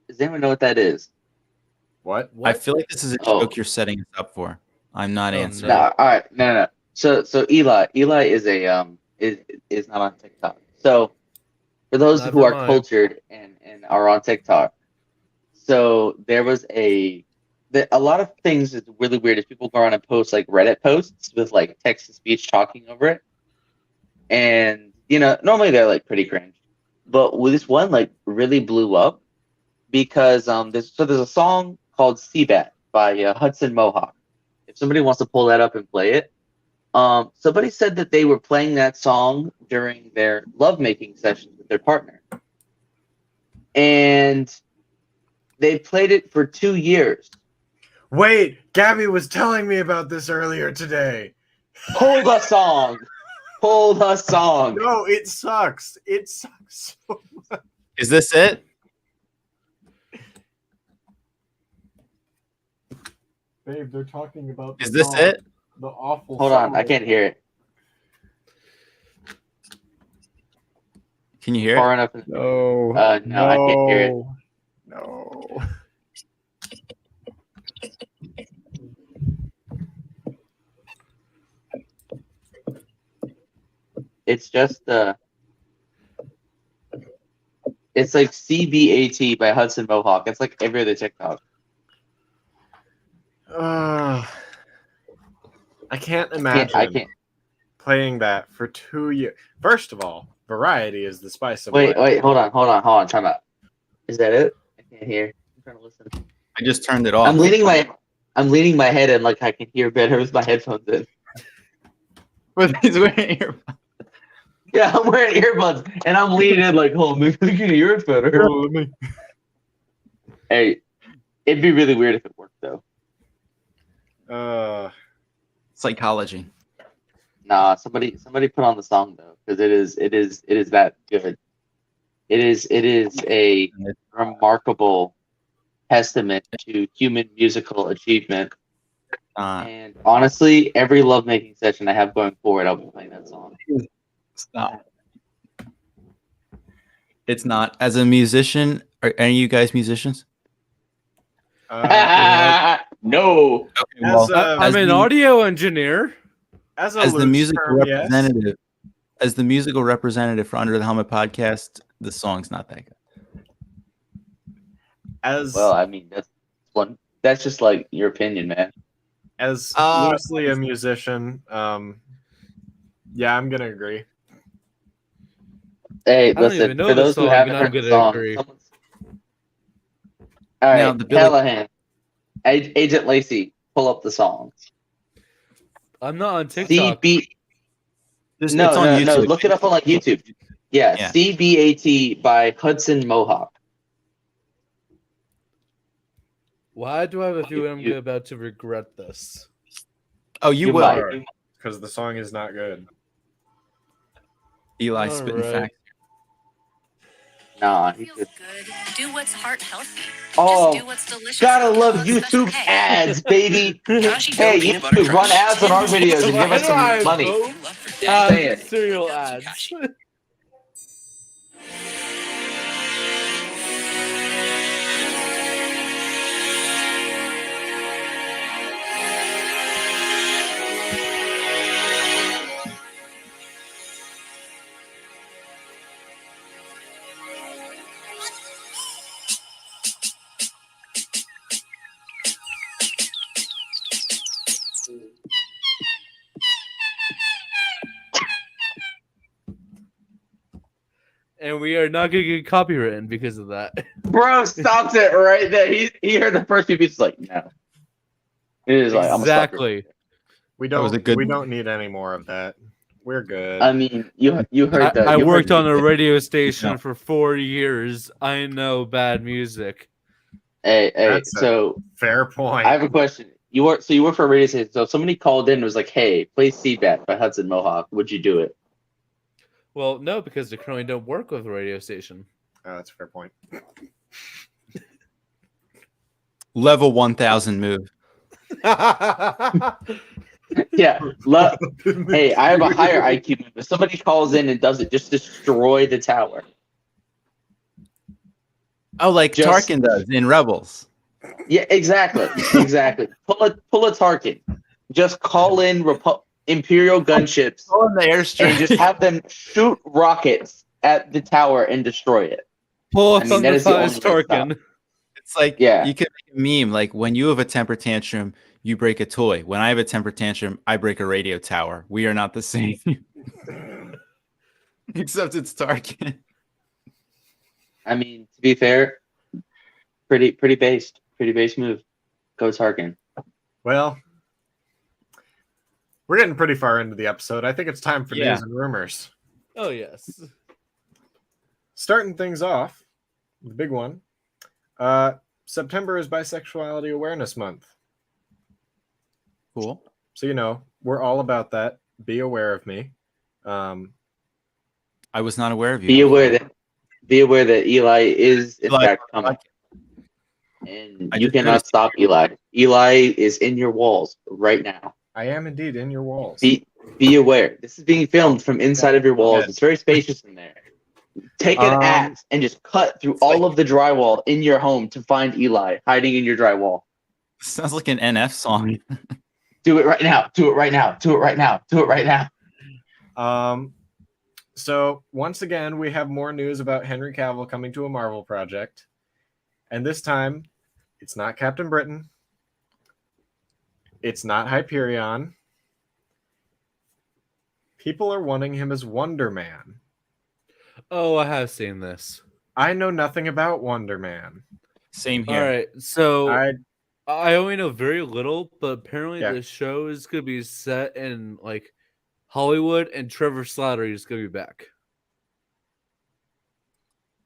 Does anyone know what that is? What? I feel like this is a joke you're setting us up for. I'm not answering. No, all right, no. So Eli is is not on TikTok. So for those who are cultured and are on TikTok, so there was a lot of things that's really weird is people go around and post like Reddit posts with like text to speech talking over it, and normally they're like pretty cringe, but with this one like really blew up because there's a song called "CBAT" by Hudson Mohawk. If somebody wants to pull that up and play it, somebody said that they were playing that song during their lovemaking sessions with their partner, and they played it for 2 years. Wait, Gabby was telling me about this earlier today. Pull the song. Pull the song. No, it sucks. It sucks so much. Is this it? Babe, they're talking about. Is this it? The awful. Hold on, I can't hear it. Can you hear Far it? enough. No. No, I can't hear it. No. It's just it's like CBAT by Hudson Mohawk. It's like every other TikTok. I can't imagine I can't. playing that for 2 years. First of all, variety is the spice of Wait, life. hold on. Time out. Is that it? I can't hear. I'm trying to listen. I just turned it off. I'm leaning my head in like I can hear better with my headphones in. He's wearing earbuds. Yeah, I'm wearing earbuds and I'm leaning in like, oh, maybe I can hear it better. Hey, it'd be really weird if it worked though. Psychology. Nah, somebody put on the song though, because it is that good. It is a remarkable testament to human musical achievement. And honestly, every lovemaking session I have going forward, I'll be playing that song. Stop. It's not. As a musician, are any of you guys musicians? No. Okay, well, I'm an audio engineer. As the musical representative, yes. as the musical representative for Under the Helmet podcast, the song's not that good. Well, I mean, that's just like your opinion, man. As loosely a musician, yeah, I'm gonna agree. Hey, listen, for those who haven't heard the song, all right, now, Callahan, Agent Lacey, pull up the song. I'm not on TikTok. No, look it up on like YouTube. Yeah, Yeah. CBAT by Hudson Mohawk. Why do I have a feeling I'm about to regret this? Oh, you will. might. Because the song is not good. Eli All spitting right. facts. Nah, Feels good. Do what's heart healthy. Oh, Just do what's delicious. gotta love With special YouTube pay. ads, baby. Crunchy Hey, peanut butter YouTube, run crunch. ads on our videos and give Why us do some I money. both Say it. cereal ads? And we are not going to get copywritten because of that. Bro stops it right there. He heard the first few beats like, no. It is like, I'm a sucker. Exactly. We That was don't. a good- We don't need any more of that. We're good. I mean, you heard that. I you worked heard on a radio station No. for 4 years. I know bad music. Hey, That's a so fair point. I have a question. You work for a radio station. So if somebody called in and was like, "Hey, play Seabat by Hudson Mohawk," would you do it? Well, no, because they currently don't work with a radio station. Oh, that's a fair point. Level 1000 move. Yeah. Hey, I have a higher IQ move. If somebody calls in and does it, just destroy the tower. Oh, like Just- Tarkin does in Rebels. Yeah, exactly. Pull a Tarkin. Just call in Imperial gunships Oh, in the airstrike. and just have them shoot rockets at the tower and destroy it. Pull I mean, that is the only way to Tarkin. It's like Yeah. you could make a meme like when you have a temper tantrum, you break a toy. When I have a temper tantrum, I break a radio tower. We are not the same. Except it's Tarkin. I mean, to be fair, pretty based move. Go Tarkin. Well, we're getting pretty far into the episode. I think it's time for Yeah. news and rumors. Oh, yes. Starting things off, the big one. September is Bisexuality Awareness Month. Cool. So, we're all about that. Be aware of me. I was not aware of you. Be aware that Eli is in Eli, fact coming. And I you just cannot noticed- stop Eli. Eli is in your walls right now. I am indeed in your walls. Be aware. This is being filmed from inside of your walls. Yeah. It's very spacious in there. Take an axe and just cut through all of the drywall in your home to find Eli hiding in your drywall. Sounds like an NF song. Do it right now. Do it right now. Do it right now. Do it right now. So once again, we have more news about Henry Cavill coming to a Marvel project. And this time, it's not Captain Britain. It's not Hyperion. People are wanting him as Wonder Man. Oh, I have seen this. I know nothing about Wonder Man. Same here. All right, so I I only know very little, but apparently Yeah. the show is going to be set in like Hollywood, and Trevor Slattery is going to be back.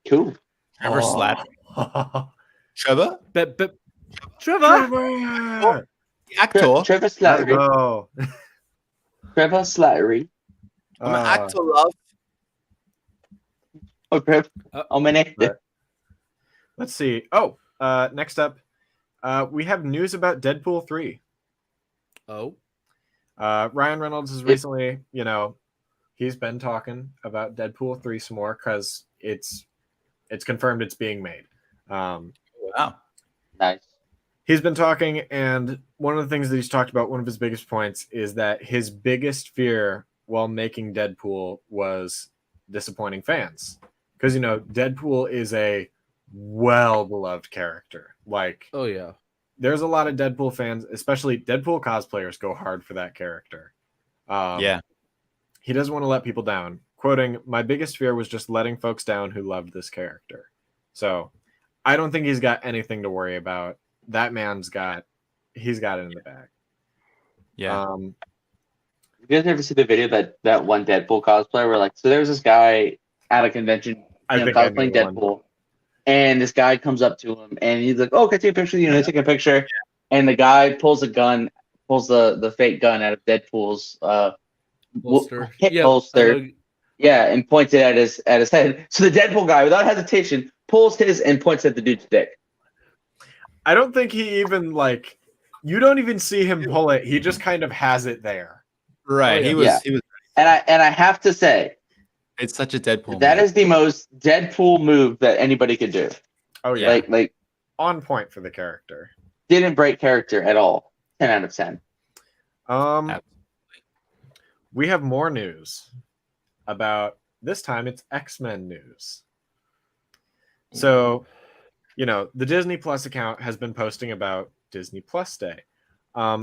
Cool. Trevor Slattery. Trevor? But Trevor, Trevor! The actor. Trevor Let's Slattery. go. Trevor Slattery. I'm an actor, love. Oh, Trev. Uh, Oh, my neck. right. Let's see. Oh, next up, we have news about Deadpool 3. oh, Ryan Reynolds has recently, he's been talking about Deadpool 3 some more because it's confirmed it's being made. Wow. Nice. He's been talking, and one of the things that he's talked about, one of his biggest points, is that his biggest fear while making Deadpool was disappointing fans. Because, Deadpool is a well-beloved character. Like, oh yeah. there's a lot of Deadpool fans, especially Deadpool cosplayers, go hard for that character. Yeah. He doesn't want to let people down. Quoting, "My biggest fear was just letting folks down who loved this character." So I don't think he's got anything to worry about. That man's he's got it in the bag. Yeah. You guys ever see the video that one Deadpool cosplayer where so there's this guy at a convention, I think I cosplaying know one. Deadpool, and this guy comes up to him and he's like, "Oh, can I take a picture?" They take a picture, and the guy pulls a gun, pulls the fake gun out of Deadpool's Holster. hip Yep, holster, and points it at his head. So the Deadpool guy, without hesitation, pulls his and points at the dude's dick. I don't think he even you don't even see him pull it. He just kind of has it there. Right. Oh, He yeah. was. And I have to say, It's such a Deadpool. that move. is the most Deadpool move that anybody could do. Oh yeah, Like on point for the character. didn't break character at all. 10 out of 10. We have more news about this time. It's X-Men news. So, the Disney Plus account has been posting about Disney Plus Day.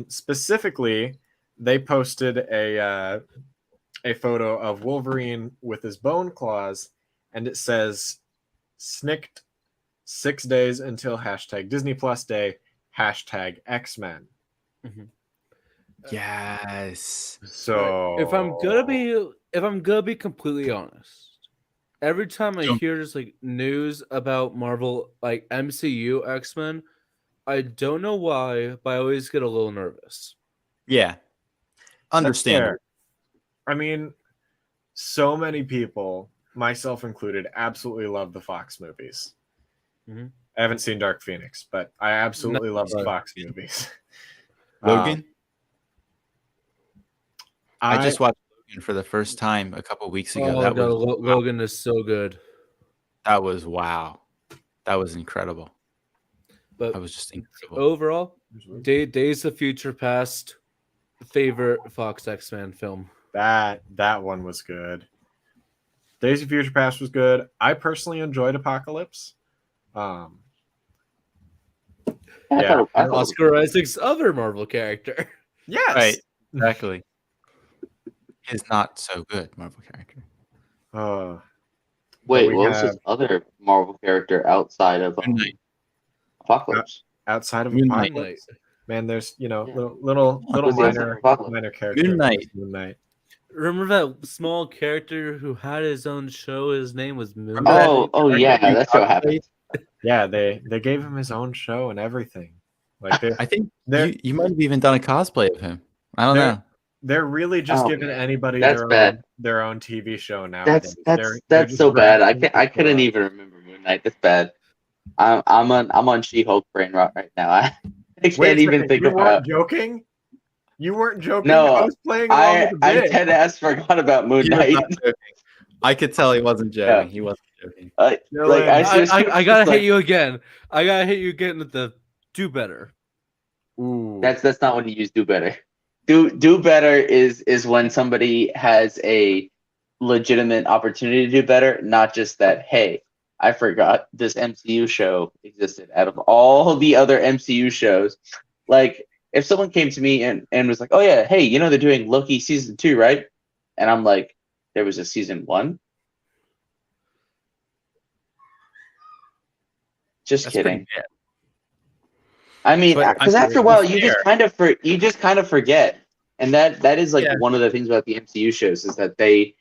Specifically, they posted a photo of Wolverine with his bone claws, and it says "Snicked 6 days until #Disney Plus Day #X-Men." Mhm. Yes. So if I'm gonna be completely honest, every time I hear just news about Marvel, MCU X-Men, I don't know why, but I always get a little nervous. Yeah. Understandable. I mean, so many people, myself included, absolutely love the Fox movies. Mm-hmm. I haven't seen Dark Phoenix, but I absolutely love the Fox movies. Logan? I just I watched Logan for the first time a couple weeks ago. Oh, Logan is so good. That was wow. That was incredible. But that was just incredible. Overall, Days of Future Past, favorite Fox X-Men film. That one was good. Days of Future Past was good. I personally enjoyed Apocalypse. Oscar Isaac's other Marvel character. Yes. Right. Exactly. Is not so good Marvel character. Wait, what was his other Marvel character outside of Apocalypse? Outside of Moon Apocalypse? Knight. Man, there's little minor characters. Moon Knight. Remember that small character who had his own show? His name was Moon. Oh yeah, that's what happened. Yeah, they gave him his own show and everything. I think you might have even done a cosplay of him. I don't know. They're really just giving anybody their own TV show now. That's so bad. I couldn't even remember Moon Knight. That's bad. I'm on She-Hulk brain rot right now. I can't even think about. You weren't joking. You weren't joking. No, I was playing along with the bit. I dead ass forgot about Moon Knight. I could tell he wasn't joking. Yeah. He wasn't joking. I gotta hit you again. I gotta hit you again with the do better. Ooh. That's not when you use do better. Do better is when somebody has a legitimate opportunity to do better, not just that, hey, I forgot this MCU show existed out of all the other MCU shows. Like, if someone came to me and was like, oh yeah, hey, they're doing Loki season 2, right? And I'm like, there was a season 1? That's kidding. I mean, because after a while, you just kind of forget, and that is one of the things about the MCU shows is that they,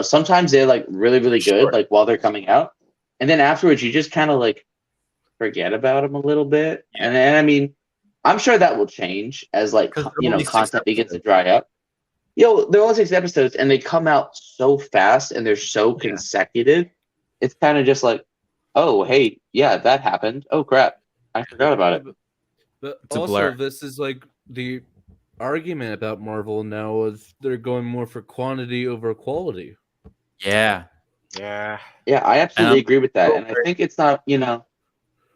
sometimes they're really really good, while they're coming out, and then afterwards you just kind of forget about them a little bit, and I mean, I'm sure that will change as content begins to dry up. They're only 6 episodes, and they come out so fast, and they're so consecutive. It's kind of just oh hey, yeah, that happened. Oh crap, I forgot about it. But also, this is the argument about Marvel now is they're going more for quantity over quality. Yeah. I absolutely agree with that, and I think it's not.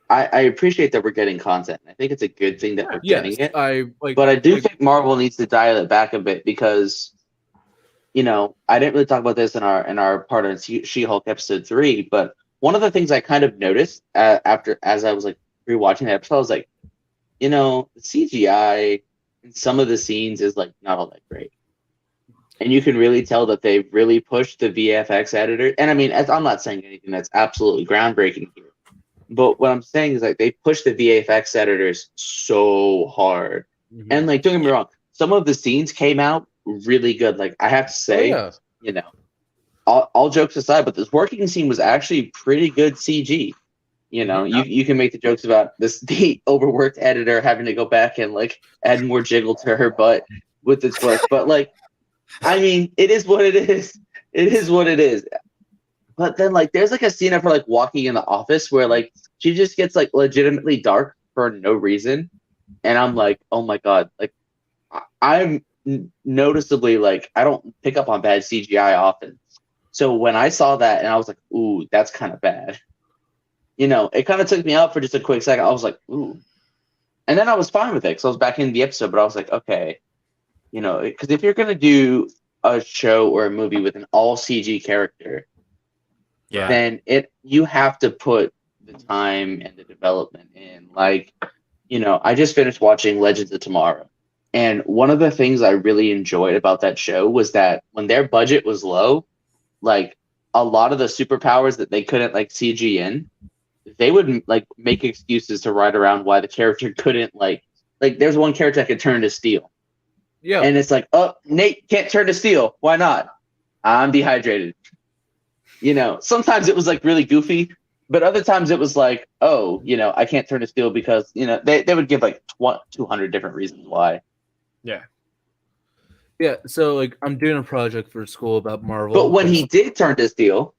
I appreciate that we're getting content. I think it's a good thing that we're getting it. But I do think Marvel needs to dial it back a bit because, I didn't really talk about this in our part of She-Hulk episode 3, but one of the things I kind of noticed as I was rewatching the episode, I was like, the CGI in some of the scenes is not all that great, and you can really tell that they've really pushed the VFX editor. And I mean, I'm not saying anything that's absolutely groundbreaking here, but what I'm saying is they push the VFX editors so hard, and don't get me wrong, some of the scenes came out really good. I have to say, all jokes aside, but this working scene was actually pretty good CG. You know, you can make the jokes about the overworked editor having to go back and like add more jiggle to her butt with its flesh, but like, I mean, it is what it is. It is what it is. But then like, there's like a scene of her like walking in the office where like she just gets like legitimately dark for no reason, and I'm like, oh my god, like I'm noticeably like I don't pick up on bad CGI often. So when I saw that and I was like, ooh, that's kind of bad. You know, it kind of took me out for just a quick second. I was like, ooh. And then I was fine with it because I was back in the episode, but I was like, okay. You know, because if you're going to do a show or a movie with an all CG character, then you have to put the time and the development in. Like, you know, I just finished watching Legends of Tomorrow. And one of the things I really enjoyed about that show was that when their budget was low, like a lot of the superpowers that they couldn't like CG in, they would like make excuses to write around why the character couldn't like there's one character that could turn to steel. Yeah. And it's like, oh, Nate can't turn to steel. Why not? I'm dehydrated. You know, sometimes it was like really goofy, but other times it was like, oh, you know, I can't turn to steel because, you know, they would give like 200 different reasons why. Yeah. Yeah, so like I'm doing a project for school about Marvel. But when he did turn to steel,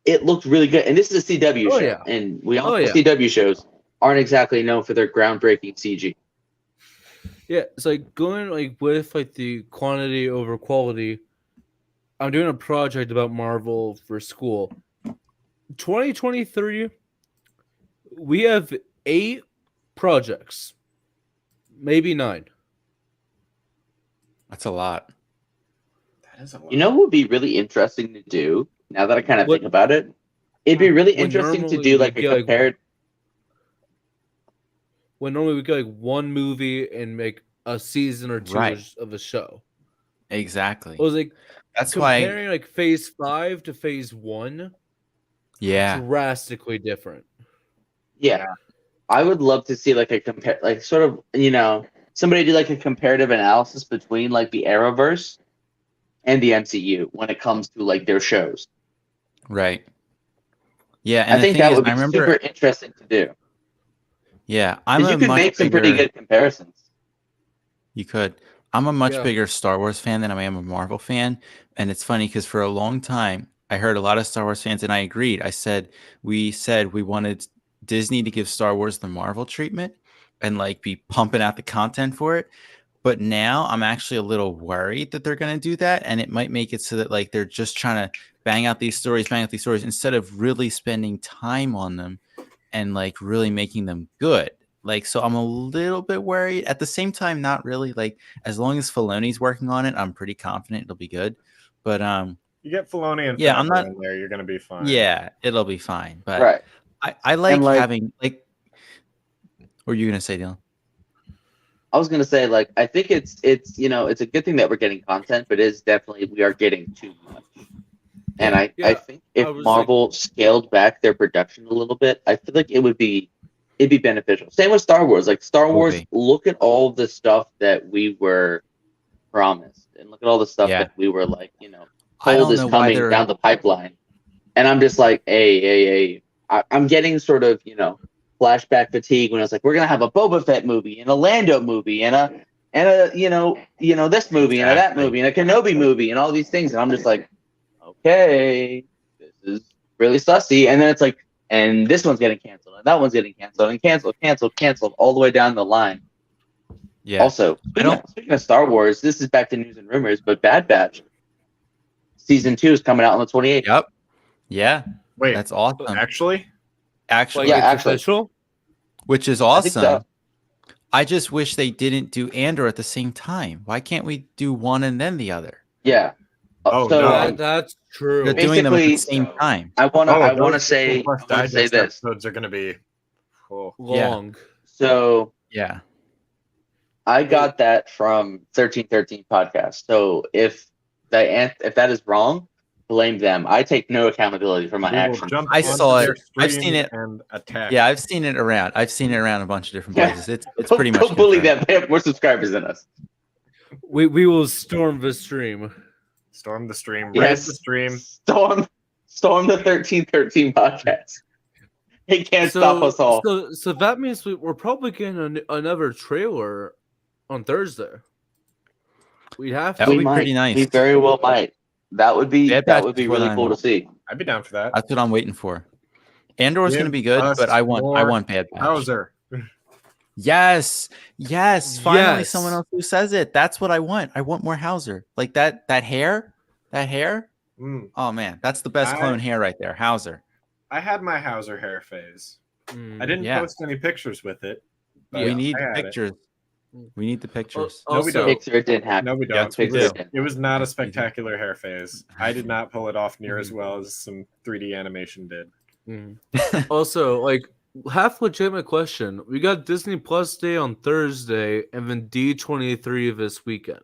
it looked really good. And this is a CW show. Yeah. And we all know CW shows aren't exactly known for their groundbreaking CG. Yeah, it's like going like with like the quantity over quality. I'm doing a project about Marvel for school. 2023, we have 8 projects, maybe 9. That's a lot. That is a lot. You know what would be really interesting to do? Now that I kind of think about it, it'd be really interesting to do like a compared. When normally we get like one movie and make a season or 2 of a show. Exactly. It was like that's comparing like phase 5 to phase 1. Yeah. Drastically different. Yeah. I would love to see like a compare, like sort of, you know, somebody do like a comparative analysis between like the Arrowverse and the MCU when it comes to like their shows. Right. Yeah, and I think that would be super interesting to do. Yeah, you could make some pretty good comparisons. You could. I'm a much bigger Star Wars fan than I am a Marvel fan, and it's funny because for a long time I heard a lot of Star Wars fans, and I agreed. We said we wanted Disney to give Star Wars the Marvel treatment and like be pumping out the content for it. But now I'm actually a little worried that they're going to do that, and it might make it so that like they're just trying to bang out these stories instead of really spending time on them and like really making them good. Like, so I'm a little bit worried. At the same time, not really. Like, as long as Filoni's working on it, I'm pretty confident it'll be good. But you get Filoni and I'm not in there, you're gonna be fine. Yeah, it'll be fine. But I like having like. What are you gonna say, Dylan? I was gonna say, like, I think it's you know, it's a good thing that we're getting content, but it is definitely we are getting too much. And I think if Marvel scaled back their production a little bit, I feel like it'd be beneficial. Same with Star Wars. Like Star Wars, look at all the stuff that we were promised, and look at all the stuff that we were like, you know, told is coming down the pipeline. And I'm just like, hey, I'm getting sort of, you know, flashback fatigue when it's like we're gonna have a Boba Fett movie and a Lando movie and a you know this movie and a that movie and a Kenobi movie and all these things, and I'm just like, okay, this is really sussy. And then it's like, and this one's getting canceled and that one's getting canceled and canceled all the way down the line. Yeah. Also, speaking of Star Wars, this is back to news and rumors, but Bad Batch season 2 is coming out on the 28th. Yep. Yeah. Wait, that's awesome. Actually, like, yeah, actually. Which is awesome. I just wish they didn't do Andor at the same time. Why can't we do one and then the other? Yeah. Oh, so, no. That's true. They're doing them at the same time. I want to say this. Episodes are going to be long. Yeah. So yeah, I got that from 1313 podcast. So if that is wrong, blame them. I take no accountability for my actions. I saw it. I've seen it. And attack. Yeah, I've seen it around. I've seen it around a bunch of different places. It's pretty much. Don't bully them. They have more subscribers than us. We will storm the stream. Storm the stream. Yes. Raise the stream. Storm the 1313 podcast. It can't stop us all. So that means we're probably getting another trailer on Thursday. We have That to. would be pretty nice. We very well might. That would be Bad Batch really before cool to see. I'd be down for that. That's what I'm waiting for. Andor's Give going to be good, us but I want more Bad Batch. Hauser. Yes. Finally, Yes. someone else who says it. That's what I want. I want more Hauser. Like that hair. That hair. Mm. Oh man, that's the best clone hair right there. Hauser. I had my Hauser hair phase. I didn't post any pictures with it. But We need I had pictures. We need the pictures. No, we don't. Pixar didn't happen. No, we don't. Yes, we It was not a spectacular hair phase. I did not pull it off near as well as some 3D animation did. Also, like, half legitimate question. We got Disney Plus Day on Thursday and then D23 this weekend.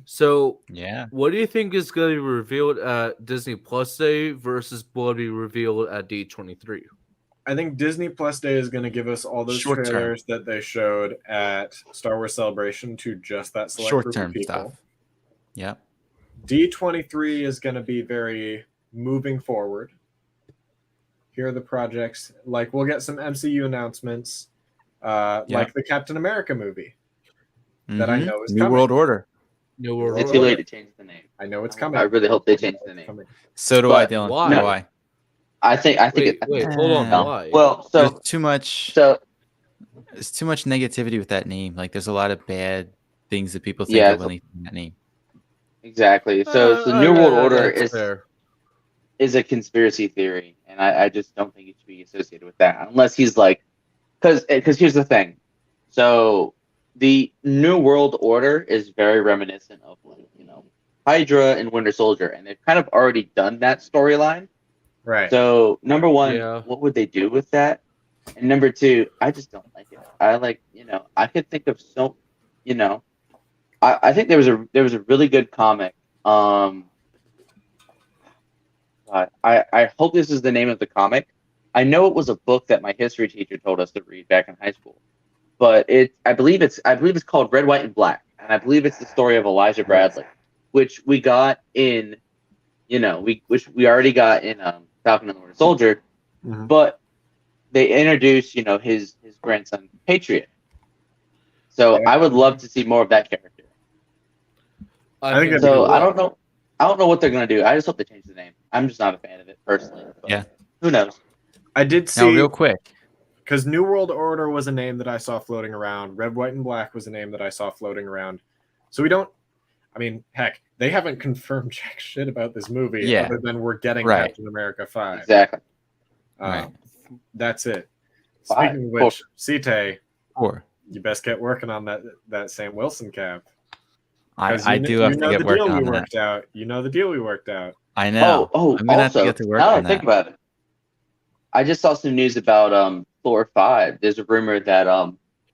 So, Yeah. what do you think is going to be revealed at Disney Plus Day versus what will be revealed at D23? I think Disney Plus Day is going to give us all those Short-term. trailers that they showed at Star Wars Celebration to just that select group of Short-term people. stuff. Yep. D23 is going to be very moving forward. Here are the projects. Like, we'll get some MCU announcements, like the Captain America movie that I know is New coming. World Order. New World It's too late to change the name. I know it's coming. I really hope they change the name. Coming. So do But I, Dylan. why? So do I. I think Wait, hold on. No. Why? Well, There's so too much. There's too much negativity with that name. Like, there's a lot of bad things that people think Yeah, of when they see that name. exactly. So New World Order that's fair. is a conspiracy theory, and I just don't think it should be associated with that unless he's like, because here's the thing. So the New World Order is very reminiscent of, like, Hydra and Winter Soldier, and they've kind of already done that storyline. Right. So number one, Yeah. what would they do with that? And number two, I just don't like it. I could think of I think there was a really good comic. I hope this is the name of the comic. I know it was a book that my history teacher told us to read back in high school, but I believe it's called Red, White, and Black, and I believe it's the story of Elijah Bradley, which we got in, which we already got in Falcon and the Winter Soldier, but they introduced his grandson Patriot. So I would love to see more of that character. I think So I don't know what they're gonna do. I just hope they change the name. I'm just not a fan of it personally. But Yeah. who knows? I did see. Now, real quick. Because New World Order was a name that I saw floating around. Red, White, and Black was a name that I saw floating around. So we don't. I mean, heck, they haven't confirmed jack shit about this movie other than we're getting Captain America 5. Exactly. That's it. 5. Speaking of which, Sitay, 4. you best get working on that Sam Wilson cap. I do have to get working on that. You know the deal we worked out. I know. Oh, I'm gonna have to also, get to work now on that I think that. about it, I just saw some news about Thor 5. There's a rumor that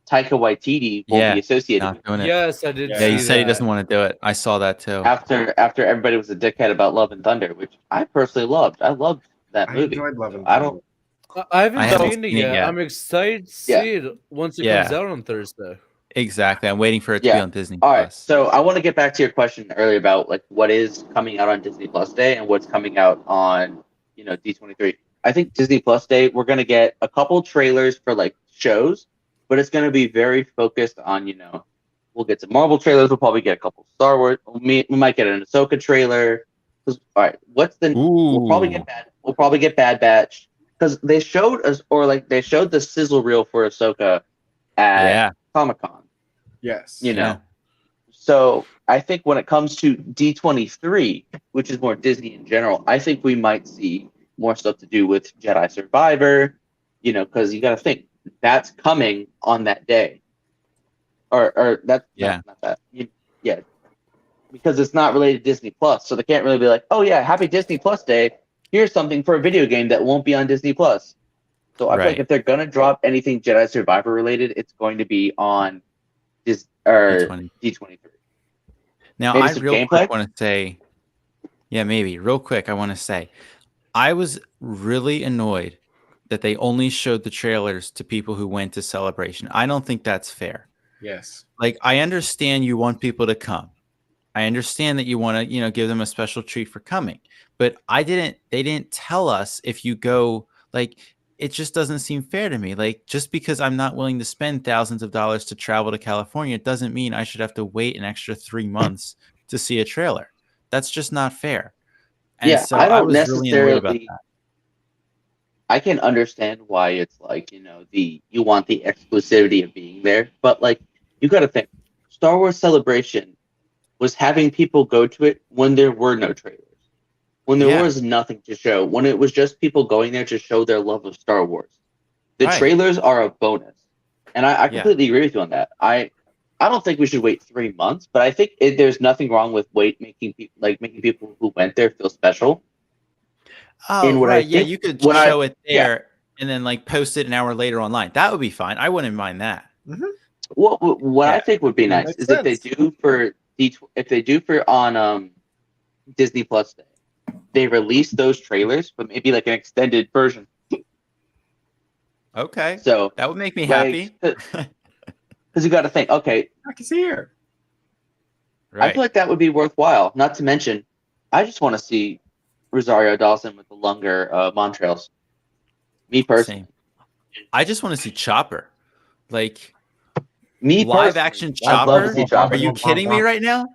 Taika Waititi won't be associated with Not doing it. Yes, I did. Yeah, see he said he that. doesn't want to do it. I saw that too. after everybody was a dickhead about Love and Thunder, which I personally loved. I loved that I movie. enjoyed Love and I don't. I haven't haven't seen it seen it yet. yet. I'm excited to see Yeah. it once it Yeah. comes out on Thursday. Exactly. I'm waiting for it to be on Disney All right. Plus. So I want to get back to your question earlier about like what is coming out on Disney Plus Day and what's coming out on D23. I think Disney Plus Day we're gonna get a couple trailers for like shows, but it's gonna be very focused on we'll get some Marvel trailers. We'll probably get a couple Star Wars. We might get an Ahsoka trailer. All right, we'll probably get Bad Batch because they showed us they showed the sizzle reel for Ahsoka at Comic-Con. Yes. So I think when it comes to D23, which is more Disney in general, I think we might see more stuff to do with Jedi Survivor, because you got to think that's coming on that day, or that's not that. Because it's not related to Disney Plus, so they can't really be like, oh yeah, happy Disney Plus Day. Here's something for a video game that won't be on Disney Plus. So I feel like if they're gonna drop anything Jedi Survivor related, it's going to be on D23. Now, Maybe I some real gameplay? quick want to say, maybe real quick, I want to say, I was really annoyed that they only showed the trailers to people who went to Celebration. I don't think that's fair. Yes. Like, I understand you want people to come. I understand that you want to, give them a special treat for coming, but they didn't tell us if you go, like, it just doesn't seem fair to me. Like, just because I'm not willing to spend thousands of dollars to travel to California, it doesn't mean I should have to wait an extra 3 months to see a trailer. That's just not fair. And so I don't was really annoyed about necessarily. that. I can understand why it's like, you want the exclusivity of being there, but like, you got to think, Star Wars Celebration was having people go to it when there were no trailers, when there was nothing to show, when it was just people going there to show their love of Star Wars. The trailers are a bonus, and I completely agree with you on that. I don't think we should wait 3 months, but I think there's nothing wrong with making people who went there feel special. Oh, right. Yeah, you could show it there and then like post it an hour later online. That would be fine. I wouldn't mind that. Mm-hmm. What I think would be nice is if they do for on Disney Plus Day, they release those trailers, but maybe like an extended version. Okay. So that would make me happy. Because you got to think, okay, He's here. Right. I feel like that would be worthwhile. Not to mention, I just want to see Rosario Dawson with the longer Montrails. Me personally. Same. I just want to see Chopper. Like, me live action Chopper? I'd love to see Chopper. Are you kidding me right now?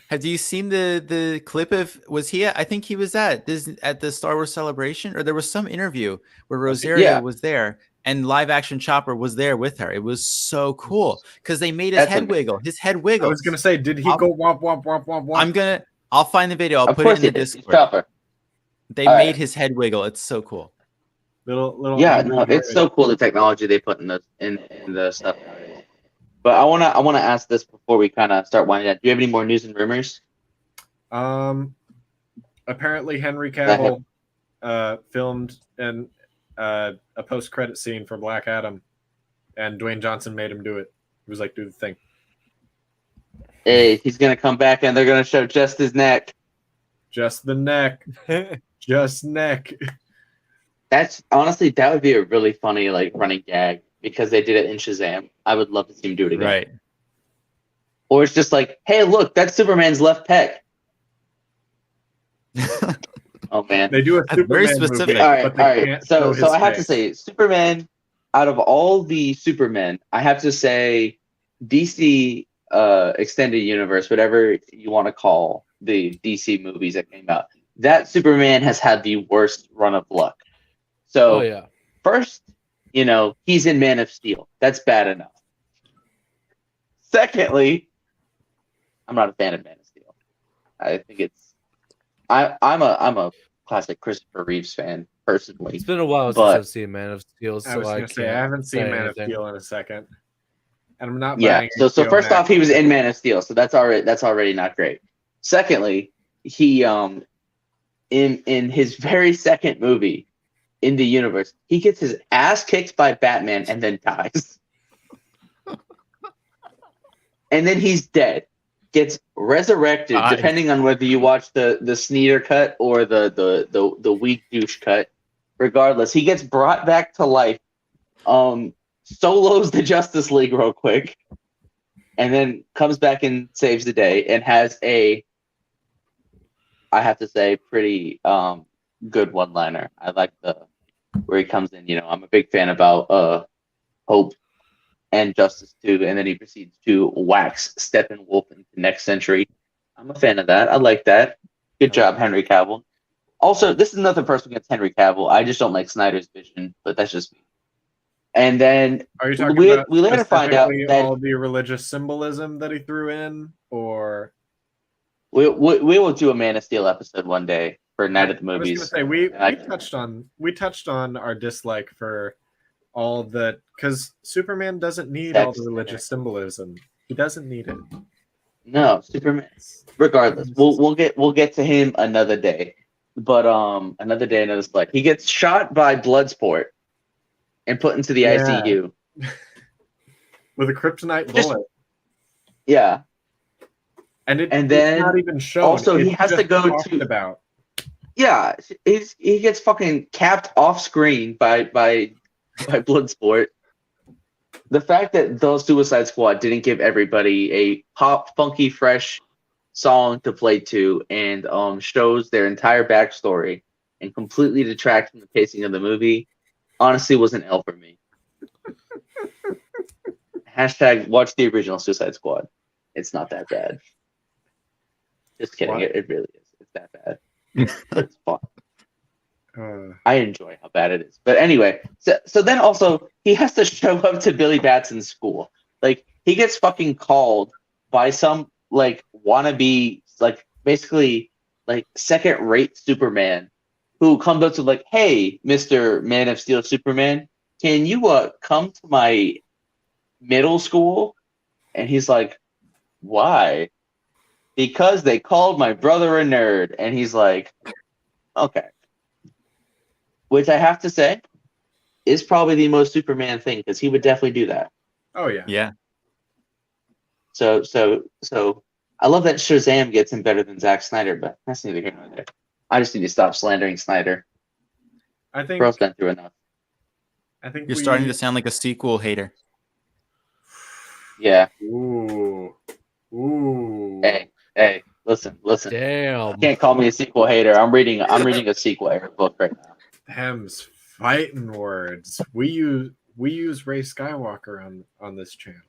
Have you seen the clip of, was he at, I think he was at the Star Wars Celebration, or there was some interview where Rosario was there and live action Chopper was there with her. It was so cool because they made his head wiggle. His head wiggle. I was gonna say, did he go womp womp womp womp womp? I'll find the video. I'll put it in the Discord. Chopper. They made his head wiggle. It's so cool. Little. Yeah, no, it's so cool the technology they put in the stuff. But I wanna ask this before we kind of start winding down. Do you have any more news and rumors? Apparently Henry Cavill filmed a post-credit scene for Black Adam, and Dwayne Johnson made him do it. He was like, "Do the thing." Hey, he's gonna come back and they're gonna show just his neck. Just the neck. Just neck. That's honestly, that would be a really funny like running gag because they did it in Shazam. I would love to see him do it again. Right. Or it's just like, hey, look, that's Superman's left pec. Oh man, they do a Superman very specific. Movie, all right. So I have to say, Superman. Out of all the Supermen, I have to say, DC extended universe, whatever you want to call the DC movies that came out, that Superman has had the worst run of luck. So first, he's in Man of Steel. That's bad enough. Secondly, I'm not a fan of Man of Steel. I think it's I'm a classic Christopher Reeves fan personally. It's been a while since I've seen Man of Steel, so I haven't seen Man of Steel in a second, and I'm not. Yeah. So first off, he was in Man of Steel, so that's already not great. Secondly, he in his very second movie in the universe, he gets his ass kicked by Batman and then dies, and then he's dead. Gets resurrected, depending on whether you watch the Snyder cut or the weak douche cut. Regardless, he gets brought back to life. Solos the Justice League real quick, and then comes back and saves the day, and has I have to say, pretty good one-liner. I like where he comes in. I'm a big fan about Hope and Justice too, and then he proceeds to wax Steppenwolf into next century. I'm a fan of that. I like that. Good job, Henry Cavill. Also, this is nothing personal against Henry Cavill. I just don't like Snyder's vision, but that's just me. And then are you talking about we later find out that all the religious symbolism that he threw in, or we will do a Man of Steel episode one day for Night at the Movies. I was going to say we touched on our dislike for all that, because Superman doesn't need all the religious symbolism. He doesn't need it. No, Superman. Regardless, we'll get to him another day. But another day, another dislike. He gets shot by Bloodsport and put into the ICU with a kryptonite bullet. Yeah, and then it's not even shown. Also, he has to go to about. Yeah, he gets fucking capped off screen by Bloodsport. The fact that the Suicide Squad didn't give everybody a pop, funky, fresh song to play to and shows their entire backstory and completely detracts from the pacing of the movie, honestly was an L for me. Hashtag watch the original Suicide Squad. It's not that bad. Just kidding. It really is. It's that bad. But it's fun. I enjoy how bad it is. But anyway, so then also he has to show up to Billy Batson's school. Like he gets fucking called by some like wannabe, like basically like second-rate Superman who comes up to like, hey, Mr. Man of Steel Superman, can you come to my middle school? And he's like, why? Because they called my brother a nerd. And he's like, okay. Which I have to say is probably the most Superman thing because he would definitely do that. Oh yeah. Yeah. So I love that Shazam gets him better than Zack Snyder, but that's neither here nor there. I just need to stop slandering Snyder. I think Bro's been through enough. I think You're starting to sound like a sequel hater. Yeah. Ooh. Hey, listen. Damn. You can't call me a sequel hater. I'm reading a sequel hater book right now. Them's fighting words. We use Ray Skywalker on this channel.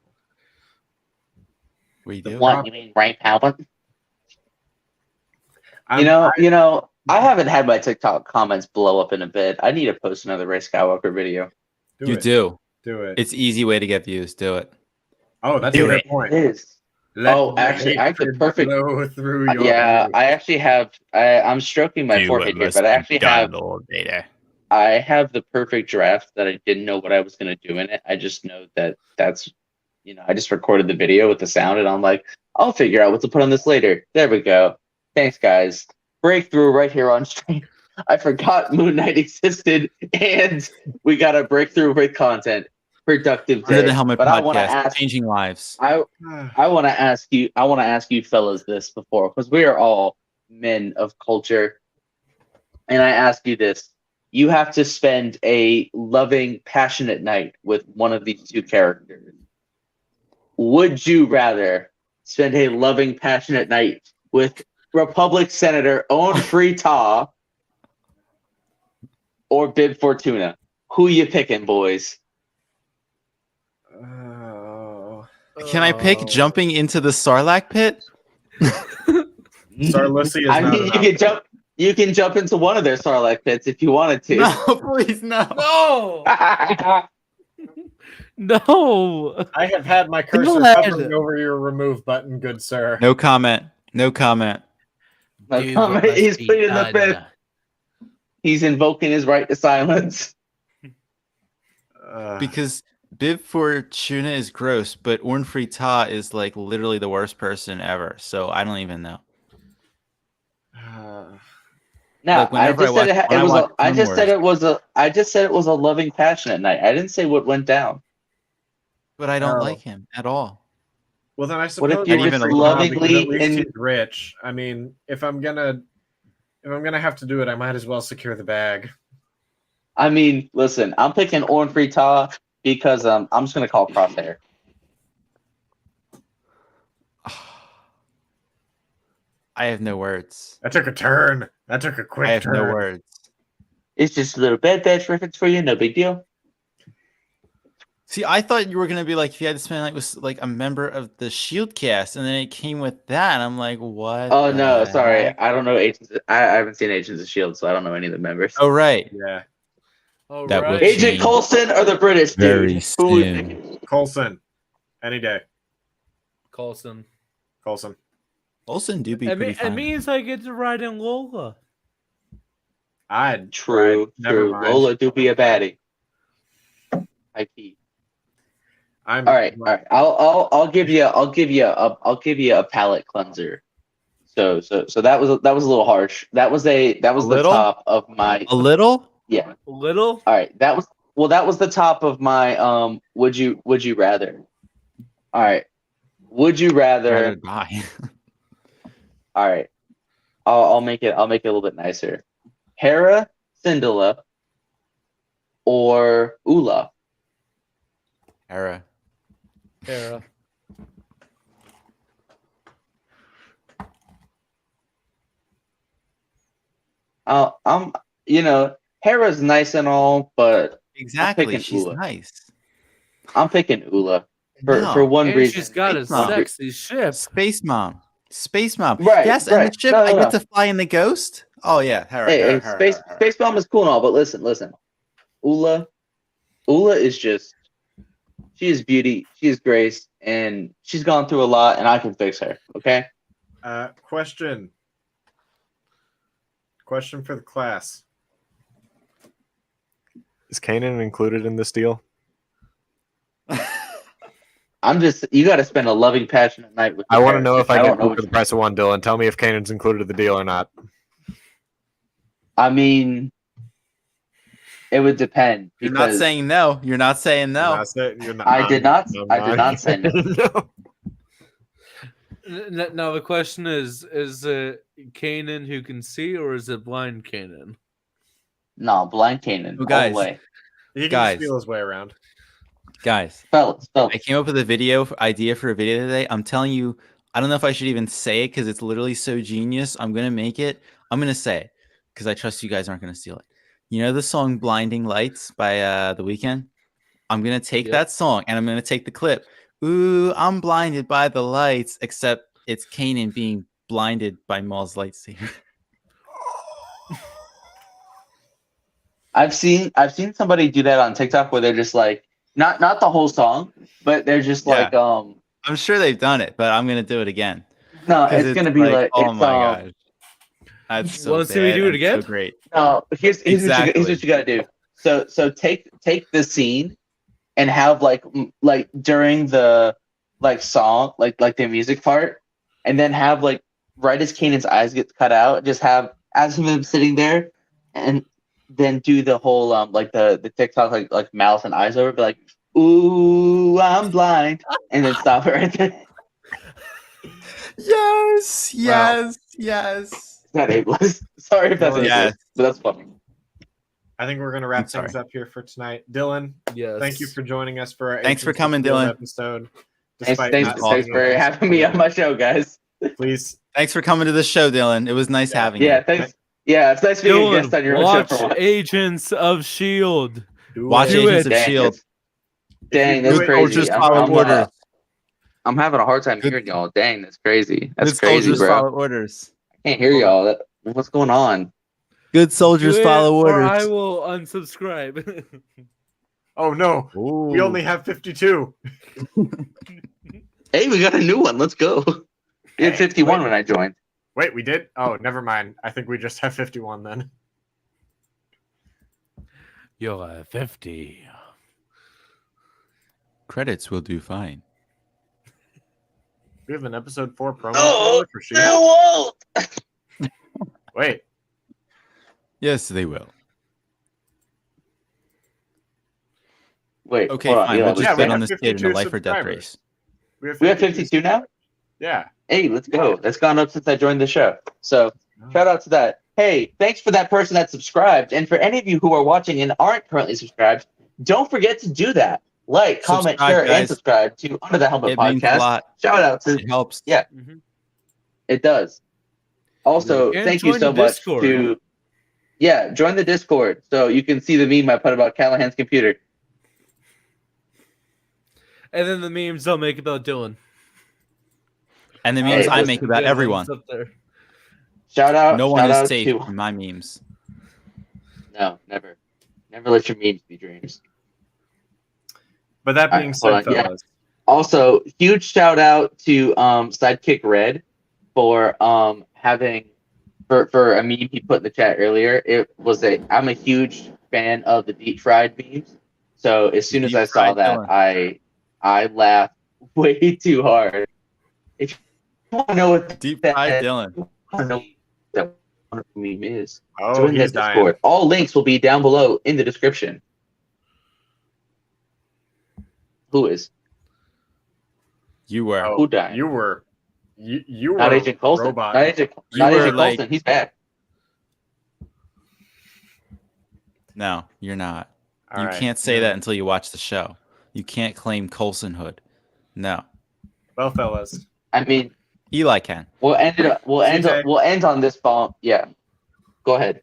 We do. What, you mean Ray Palpatine? You know, I haven't had my TikTok comments blow up in a bit. I need to post another Ray Skywalker video. Do it. It's easy way to get views. Do it. Oh, that's a great point. It is. Actually, I have the perfect. I actually have. I'm stroking my forehead here, but I actually have. I have the perfect draft that I didn't know what I was going to do in it. I just know that's. I just recorded the video with the sound, and I'm like, I'll figure out what to put on this later. There we go. Thanks, guys. Breakthrough right here on stream. I forgot Moon Knight existed, and we got a breakthrough with content. Productive day. Under the Helmet but podcast, I want to ask, changing lives. I want to ask you. I want to ask you, fellas, this before because we are all men of culture, and I ask you this: you have to spend a loving, passionate night with one of these two characters. Would you rather spend a loving, passionate night with Republic Senator Owen Free-Taa or Bib Fortuna? Who you picking, boys? Can I pick jumping into the Sarlacc pit? Sarlussy is I not mean, you can jump into one of their Sarlacc pits if you wanted to. No, please, no. No. No. I have had my cursor hovering over your remove button, good sir. No comment. No comment. He's pleading the fifth. He's invoking his right to silence. Because Bib Fortuna is gross, but Orn Free-Taa is like literally the worst person ever. So I don't even know. No, I just said it was a loving, passionate night. I didn't say what went down. But I don't like him at all. Well, then I suppose what if you're just lovingly at least he's rich. I mean, if I'm gonna have to do it, I might as well secure the bag. I mean, listen, I'm picking Orn Free-Taa because I'm just gonna call Crosshair. I have no words. That took a turn. That took a quick turn. I have no words. It's just a little Bad Batch reference for you. No big deal. See, I thought you were gonna be like if you had to spend like with like a member of the Shield cast, and then it came with that, and I'm like, what? Oh no, sorry, I don't know Agents. I haven't seen Agents of S.H.I.E.L.D, so I don't know any of the members. Oh right, yeah. Oh, that right. Agent Coulson or the British very dude? soon. Coulson, any day. Coulson. Coulson do be pretty fun. It means I get to ride in Lola. True. Lola do be a baddie. I keep. All right. I'll give you a palate cleanser. So that was a little harsh. That was the top of my a little. Yeah. A little. All right. That was the top of my Would you rather? All right. Would you rather die? All right. I'll make it a little bit nicer. Hera Syndulla or Ula? Hera. I'm, Hera's nice and all, but Exactly. picking She's Ula. nice. I'm picking Ula for No. one And reason. she's got a Space Mom. sexy ship. Space Mom. Space Mom. Right, Yes, and the right. ship, No, I no, get no. to fly in the Ghost. Oh, yeah. Hey, Space Bomb is cool and all, but listen. Ula is just, she is beauty, she is grace, and she's gone through a lot, and I can fix her. Okay. Question for the class: is Kanan included in this deal? You got to spend a loving, passionate night with. I want to know if I don't get know for the price of one, Dylan. Tell me if Kanan's included in the deal or not. I mean, it would depend. You're not saying no. You're not saying no. I did not say no. No. Now the question is it Kanan who can see, or is it blind Kanan? No, blind Kanan. Well, guys, all the way. He can Guys. just feel his way around. Guys, Fellas. I came up with a idea for a video today. I'm telling you, I don't know if I should even say it because it's literally so genius. I'm going to make it. I'm going to say it because I trust you guys aren't going to steal it. You know the song Blinding Lights by The Weeknd? I'm going to take that song and I'm going to take the clip. Ooh, I'm blinded by the lights, except it's Kanan being blinded by Maul's lightsaber. I've seen somebody do that on TikTok where they're just like not the whole song, but they're just like I'm sure they've done it, but I'm gonna do it again. No, it's gonna be like oh my gosh, that's so Want to see me do it again? So great. No, here's what you gotta do. So take the scene and have like during the song like the music part, and then have like right as Kanan's eyes get cut out, just have as him sitting there, and then do the whole like the TikTok like mouth and eyes over, be like, ooh, I'm blind, and then stop it right there. Yes. Not ableist. Sorry if that's ableist, but that's funny. I think we're gonna wrap things up here for tonight. Dylan, thank you for joining us for our Thanks for coming, Dylan. episode. Thanks for having me on my show, guys. Please. Thanks for coming to the show, Dylan. It was nice having you. Yeah, thanks. Yeah, it's nice being a guest on your own watch show for once. Agents of S.H.I.E.L.D. Watch Agents of S.H.I.E.L.D. Dang, that's crazy. Just follow orders. I'm having a hard time hearing y'all. Dang, that's crazy. That's Good crazy, soldiers bro. follow orders. I can't hear y'all. What's going on? Good soldiers follow orders. Or I will unsubscribe. Oh no, Ooh. we only have 52. Hey, we got a new one. Let's go. We had 51 when I joined. Wait, we did? Oh, never mind. I think we just have 51 then. You'll have 50. Credits will do fine. We have an episode 4 promo for No! Wait. Yes, they will. Wait. Okay, hold on. fine. Yeah, We'll just bet on have this kid in a 52 life or death subscribers. race. We have 52 now? Yeah. Hey, let's go. That's gone up since I joined the show. So shout out to that. Hey, thanks for that person that subscribed. And for any of you who are watching and aren't currently subscribed, don't forget to do that. Like, comment, share, and subscribe to Under the Helmet Podcast. Shout out to it helps. Yeah, it does. Also, thank you so much to join the Discord so you can see the meme I put about Callahan's computer. And then the memes I'll make about Dylan. And the memes I make about everyone. Shout out. No one is safe from my memes. No, never. Never let your memes be dreams. But that being said, fellas. Also, huge shout out to Sidekick Red for having for a meme he put in the chat earlier. I'm a huge fan of the deep fried memes. So as soon as I saw that, I laughed way too hard. If you want to know what deep fried Dylan, I don't know what that meme is. Oh, he's dying. Discord. All links will be down below in the description. Who is? You were. Who died? You were. You were. Not Agent Coulson. Robot. Not Agent Coulson. He's back. No, you're not. All you right. can't say that until you watch the show. You can't claim Coulsonhood. No. Well, fellas. I mean, Eli can. we'll end on this bomb. Yeah. Go ahead.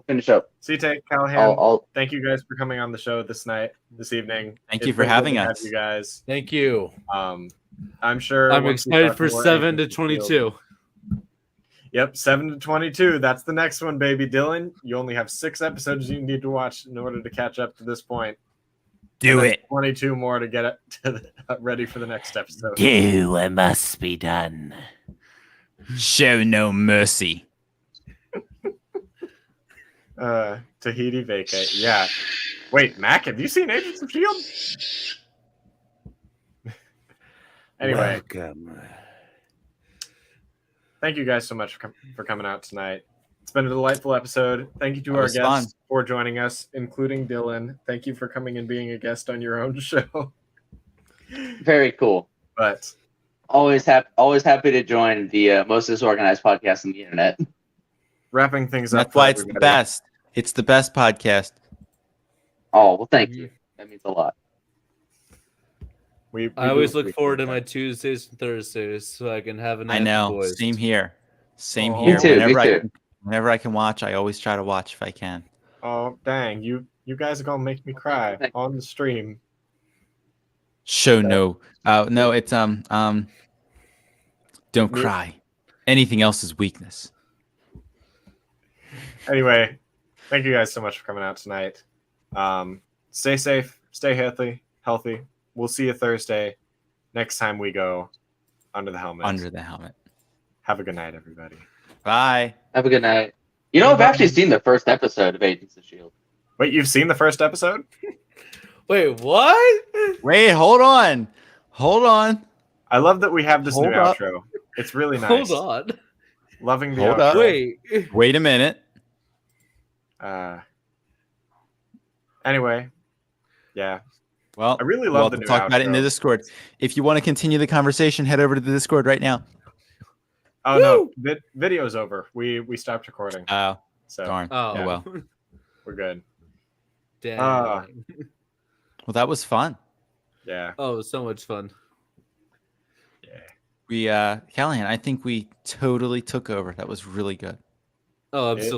We'll finish up. Sitay, Callahan, I'll thank you guys for coming on the show this evening. Thank It's you for been good having to have us. you guys. Thank you. I'm sure I'm once we excited talk for more 7 to Agents of S.H.I.E.L.D. 22. Yep, 7 to 22. That's the next one, baby. Dylan, you only have 6 episodes you need to watch in order to catch up to this point. Do And then it. 22 more to get ready for the next episode. Do what must be done. Show no mercy. Tahiti Vacate. Yeah. Wait, Mac, have you seen Agents of S.H.I.E.L.D? Anyway, Welcome. thank you guys so much for coming out tonight. It's been a delightful episode. Thank you to That our was guests fun. for joining us, including Dylan. Thank you for coming and being a guest on your own show. very cool. But Always happy to join the most disorganized podcast on the internet. wrapping things up. That's for why it's the everybody. best. It's the best podcast. Oh well, thank you. That means a lot. We I always do look forward to my appreciate Tuesdays and Thursdays so I can have a night I with the know. boys. Same here. Same Oh. here. Me too, Whenever I can watch, I always try to watch if I can. that. Oh, dang. You guys are going to make me cry on the stream. Show no. No, it's don't cry. Anything else is weakness. Anyway, thank you guys so much for coming out tonight. Stay safe, stay healthy. We'll see you Thursday next time we go Under the Helmet. Under the helmet. Have a good night, everybody. Bye. Have a good night. You know, I've actually seen the first episode of Agents of S.H.I.E.L.D. Wait, you've seen the first episode? Wait, what? Wait, hold on. Hold on. I love that we have this new Hold up. outro. It's really nice. Hold on. Loving the Hold outro. up. Wait. Wait a minute. Anyway, yeah. Well, I really we'll love have the to new talk about it in the outro. Discord. If you want to continue the conversation, head over to the Discord right now. Oh no, video's over. We stopped recording, Oh, so darn. Oh, Oh, well. we're good. Damn. Ah. Well, that was fun. Yeah, Oh, it was so much fun. yeah. We Callahan, I think we totally took over. That was really good. Oh, I'm It- still